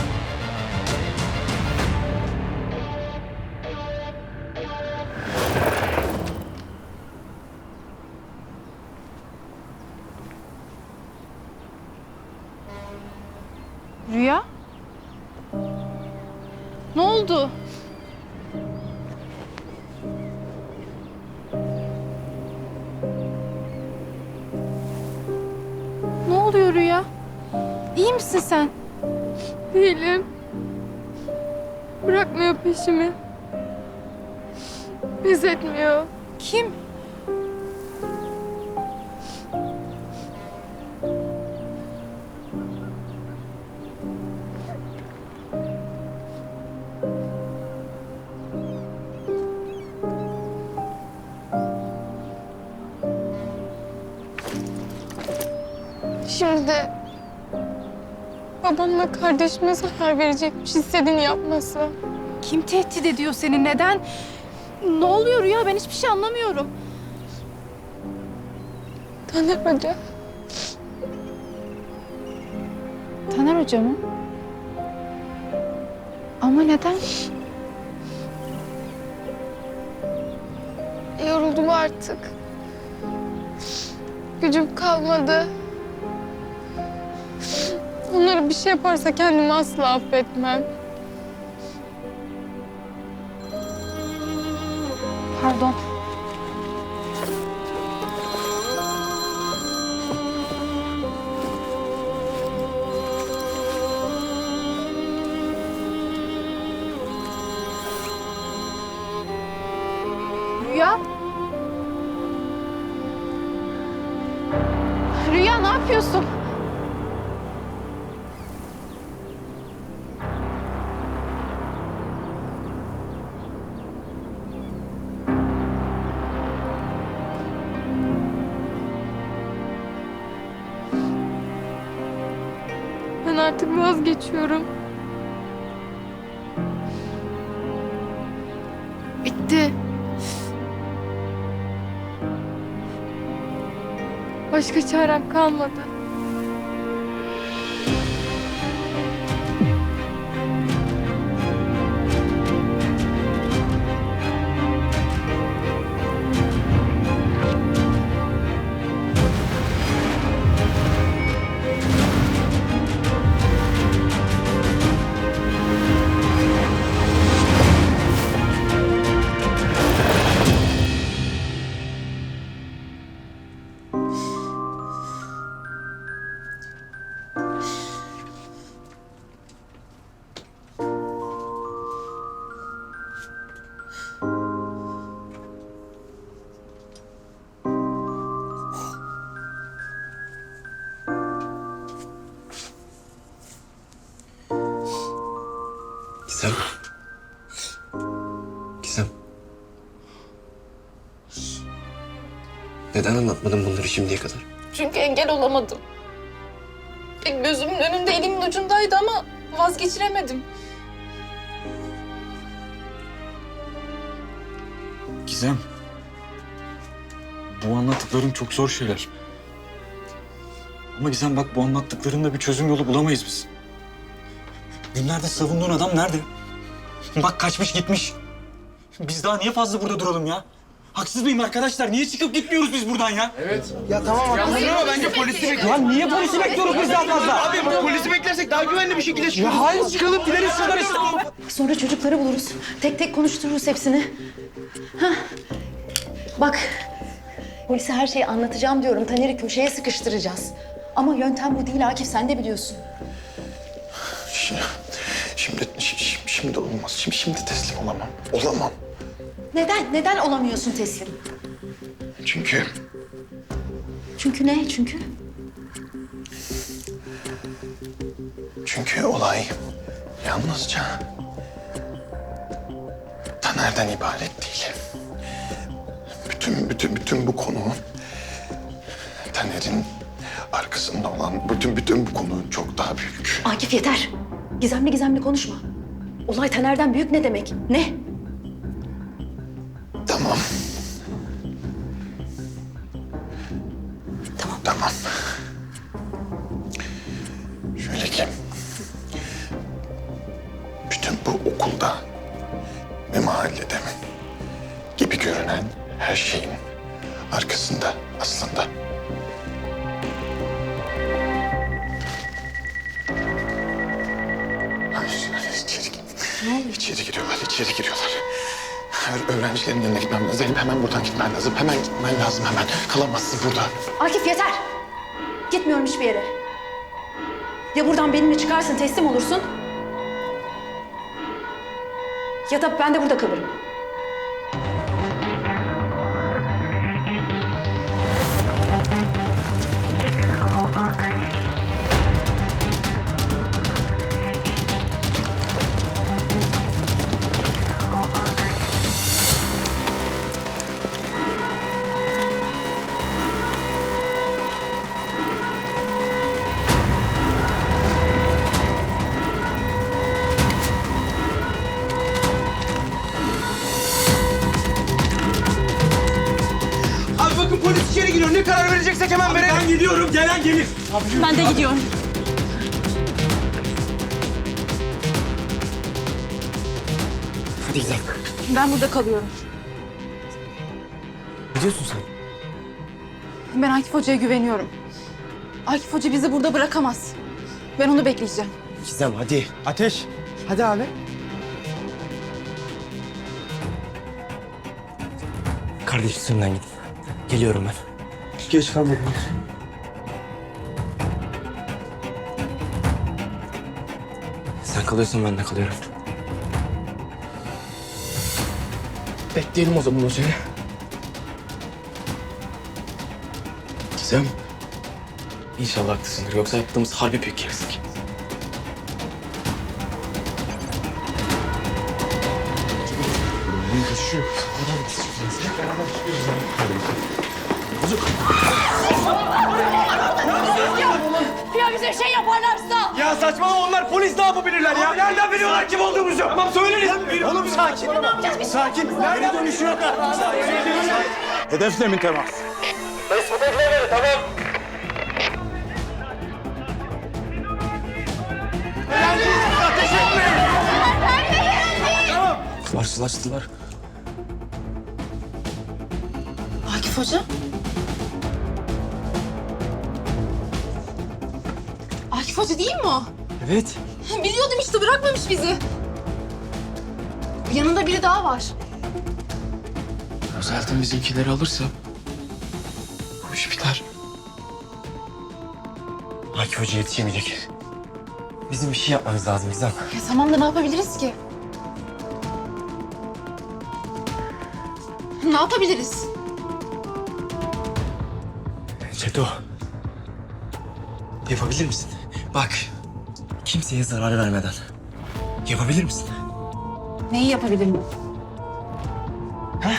S5: Rüya? Ne oldu? Ne oluyor Rüya? İyi misin sen?
S19: Değilim. Bırakmıyor peşimi. Pes etmiyor.
S5: Kim?
S19: Şimdi babamla kardeşime zarar verecekmiş istediğini yapması.
S5: Kim tehdit ediyor seni? Neden? Ne oluyor Rüya? Ben hiçbir şey anlamıyorum.
S19: Taner Hoca.
S5: Taner Hoca mı? Ama neden?
S19: Yoruldum artık. Gücüm kalmadı. Onlara bir şey yaparsa kendimi asla affetmem.
S5: Pardon. Rüya? Rüya ne yapıyorsun?
S19: Ben artık vazgeçiyorum. Bitti. Başka çarem kalmadı.
S15: Gizem. Gizem. Neden anlatmadın bunları şimdiye kadar?
S19: Çünkü engel olamadım. Gözümün önünde, elimin ucundaydı ama vazgeçiremedim.
S6: Gizem. Bu anlattıkların çok zor şeyler. Ama Gizem bak bu anlattıklarında bir çözüm yolu bulamayız biz. Günlerde savunduğun adam nerede? Bak kaçmış gitmiş. Biz daha niye fazla burada duralım ya? Haksız mıyım arkadaşlar? Niye çıkıp gitmiyoruz biz buradan ya? Evet.
S17: Ya tamam haklısın ama bence polisi bekliyoruz.
S6: Lan niye polisi bekliyoruz biz daha fazla?
S17: Abi polisi beklersek daha güvenli bir şekilde çıkıyoruz.
S6: Ya hayır çıkalım gideriz şuradan işte.
S23: Sonra çocukları buluruz. Tek tek konuştururuz hepsini. Hah. Bak, polise her şeyi anlatacağım diyorum. Taner'i köşeye sıkıştıracağız. Ama yöntem bu değil Akif, sen de biliyorsun.
S12: Şimdi olmaz. Şimdi teslim olamam. Olamam.
S23: Neden? Neden olamıyorsun teslim?
S12: Çünkü
S23: Çünkü ne?
S12: Çünkü olay yalnızca Taner'den ibaret değil. Bütün bu konu Taner'in arkasında olan bütün bu konu çok daha büyük.
S23: Akif yeter. Gizemli konuşma. Olay Taner'den büyük ne demek? Ne?
S12: Tamam. Tamam. Şöyle ki bütün bu okulda ve mahallede gibi görünen her şeyin arkasında aslında İçeri giriyorlar. Öğrencilerin yanına gitmem lazım. Zeynep hemen buradan gitmen lazım. Hemen gitmen lazım hemen. Kalamazsın burada.
S23: Akif yeter. Gitmiyorum hiçbir yere. Ya buradan benimle çıkarsın, teslim olursun. Ya da ben de burada kalırım.
S17: Abi bakın polis içeri giriyor. Ne karar vereceksek hemen verelim.
S6: Ben gidiyorum, gelen gelir.
S7: Ben de gidiyorum.
S6: Hadi gidelim.
S2: Ben burada kalıyorum.
S6: Ne diyorsun sen?
S2: Ben Akif Hoca'ya güveniyorum. Akif Hoca bizi burada bırakamaz. Ben onu bekleyeceğim.
S6: Gizem hadi. Ateş. Hadi abi. Kardeş üstünden git. Geliyorum ben. Geç kalmadım. Sen kalıyorsan ben de kalıyorum. Bekleyelim o zaman hocayı. Gizem. İnşallah haklısındır. Yoksa yaptığımız harbi büyük gerizlik.
S7: Ya bize şey yaparlarsa?
S6: Ya saçmalama onlar polis ne yapabilirler ya? Nereden biliyorlar kim olduğumuzu? Tamam söyleriz. Oğlum sakin.
S7: Ne yapacağız biz?
S6: Sakin. Nerede dönüşüyor?
S3: Hedefle mi temas?
S6: Karşılaştılar.
S2: Akif Hoca? Akif Hoca değil mi o?
S6: Evet.
S2: Biliyordum işte, bırakmamış bizi. Yanında biri daha var.
S6: Özelten bizimkileri alırsa bu iş biter. Akif Hoca yetişemeyecek. Bizim bir şey yapmamız lazım Gizem.
S2: Ya tamam da ne yapabiliriz ki? Ne yapabiliriz?
S6: Çeto. Yapabilir misin? Bak. Kimseye zarar vermeden. Yapabilir misin?
S2: Neyi yapabilirim?
S6: Hadi.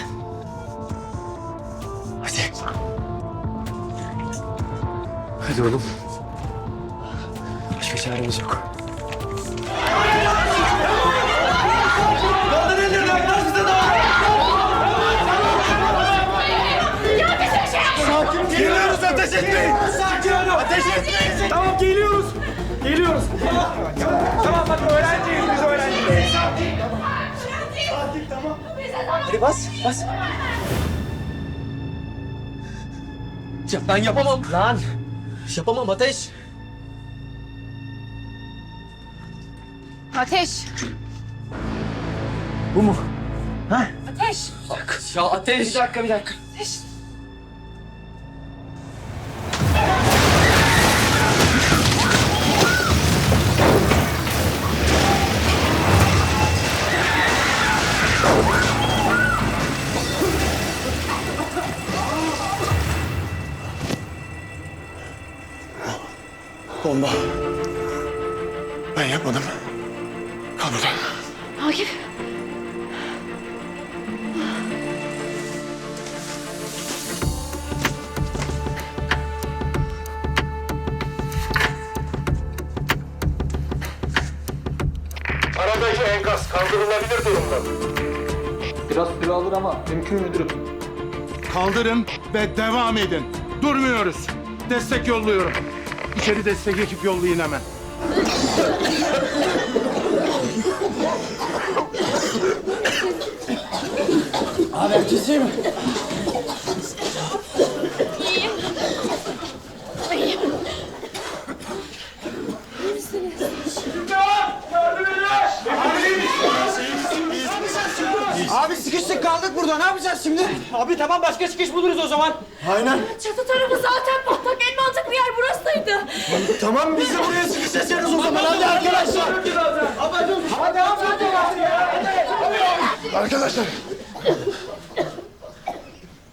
S6: Hadi oğlum. Başka çaremiz yok. Kaldır ellerini ayaklar size de.
S7: Ya bize şey yapın.
S6: Sakin geliyoruz, ateş etmeyin. Sakin olun. Ateş etmeyin. Tamam geliyoruz. Geliyoruz. Tamam bak öğrenciyiz biz öğrenciyiz. Sakin tamam.
S7: bize zaman.
S6: Hadi bas, bas. Ya ben yapamam. Lan. Yapamam Ateş.
S2: Ateş.
S6: Bu mu? Ha?
S7: Ateş.
S6: Ya Ateş.
S7: Bir dakika. Ateş.
S12: Bomba. Ben yapmadım. Kal burada.
S7: Akif.
S3: Aradaki enkaz kaldırılabilir durumda.
S6: Biraz süre alır ama mümkün müdürüm.
S3: Kaldırın ve devam edin. Durmuyoruz. Destek yolluyorum. İçeri destek ekip yollayın hemen.
S6: Abi herkes iyi mi?
S7: İyiyim. İyiyim. İyi misiniz?
S6: Abi sıkıştık kaldık burada. Ne yapacağız şimdi? Abi tamam başka çıkış buluruz o zaman. Aynen.
S7: Çatı tarafı zaten patlak. En mantıklı yer burasıydı.
S6: Tamam biz de buraya sıkışacağız o zaman. Hadi arkadaşlar. Hadi
S12: Arkadaşlar.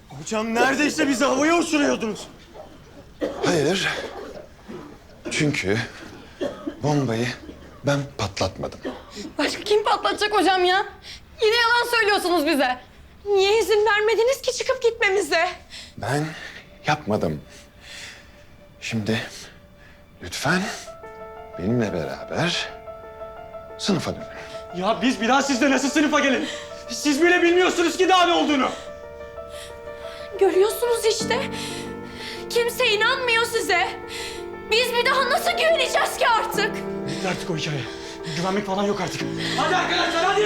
S6: Hocam neredeyse bizi havaya uçuruyordunuz.
S12: Hayır. Çünkü bombayı ben patlatmadım.
S7: Başka kim patlatacak hocam ya? Yine yalan söylüyorsunuz bize. Niye izin vermediniz ki çıkıp gitmemize?
S12: Ben yapmadım. Şimdi lütfen benimle beraber sınıfa dönün.
S6: Ya biz bir daha sizle nasıl sınıfa gelelim? Siz bile bilmiyorsunuz ki daha ne olduğunu.
S7: Görüyorsunuz işte. Kimse inanmıyor size. Biz bir daha nasıl güveneceğiz ki artık?
S6: Bitti artık o hikaye. Güvenmek falan yok artık. Hadi arkadaşlar hadi!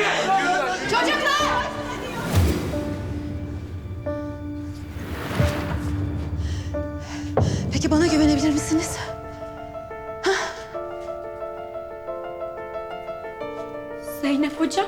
S7: Çocuklar!
S2: Peki bana güvenebilir misiniz?
S7: Zeynep hocam.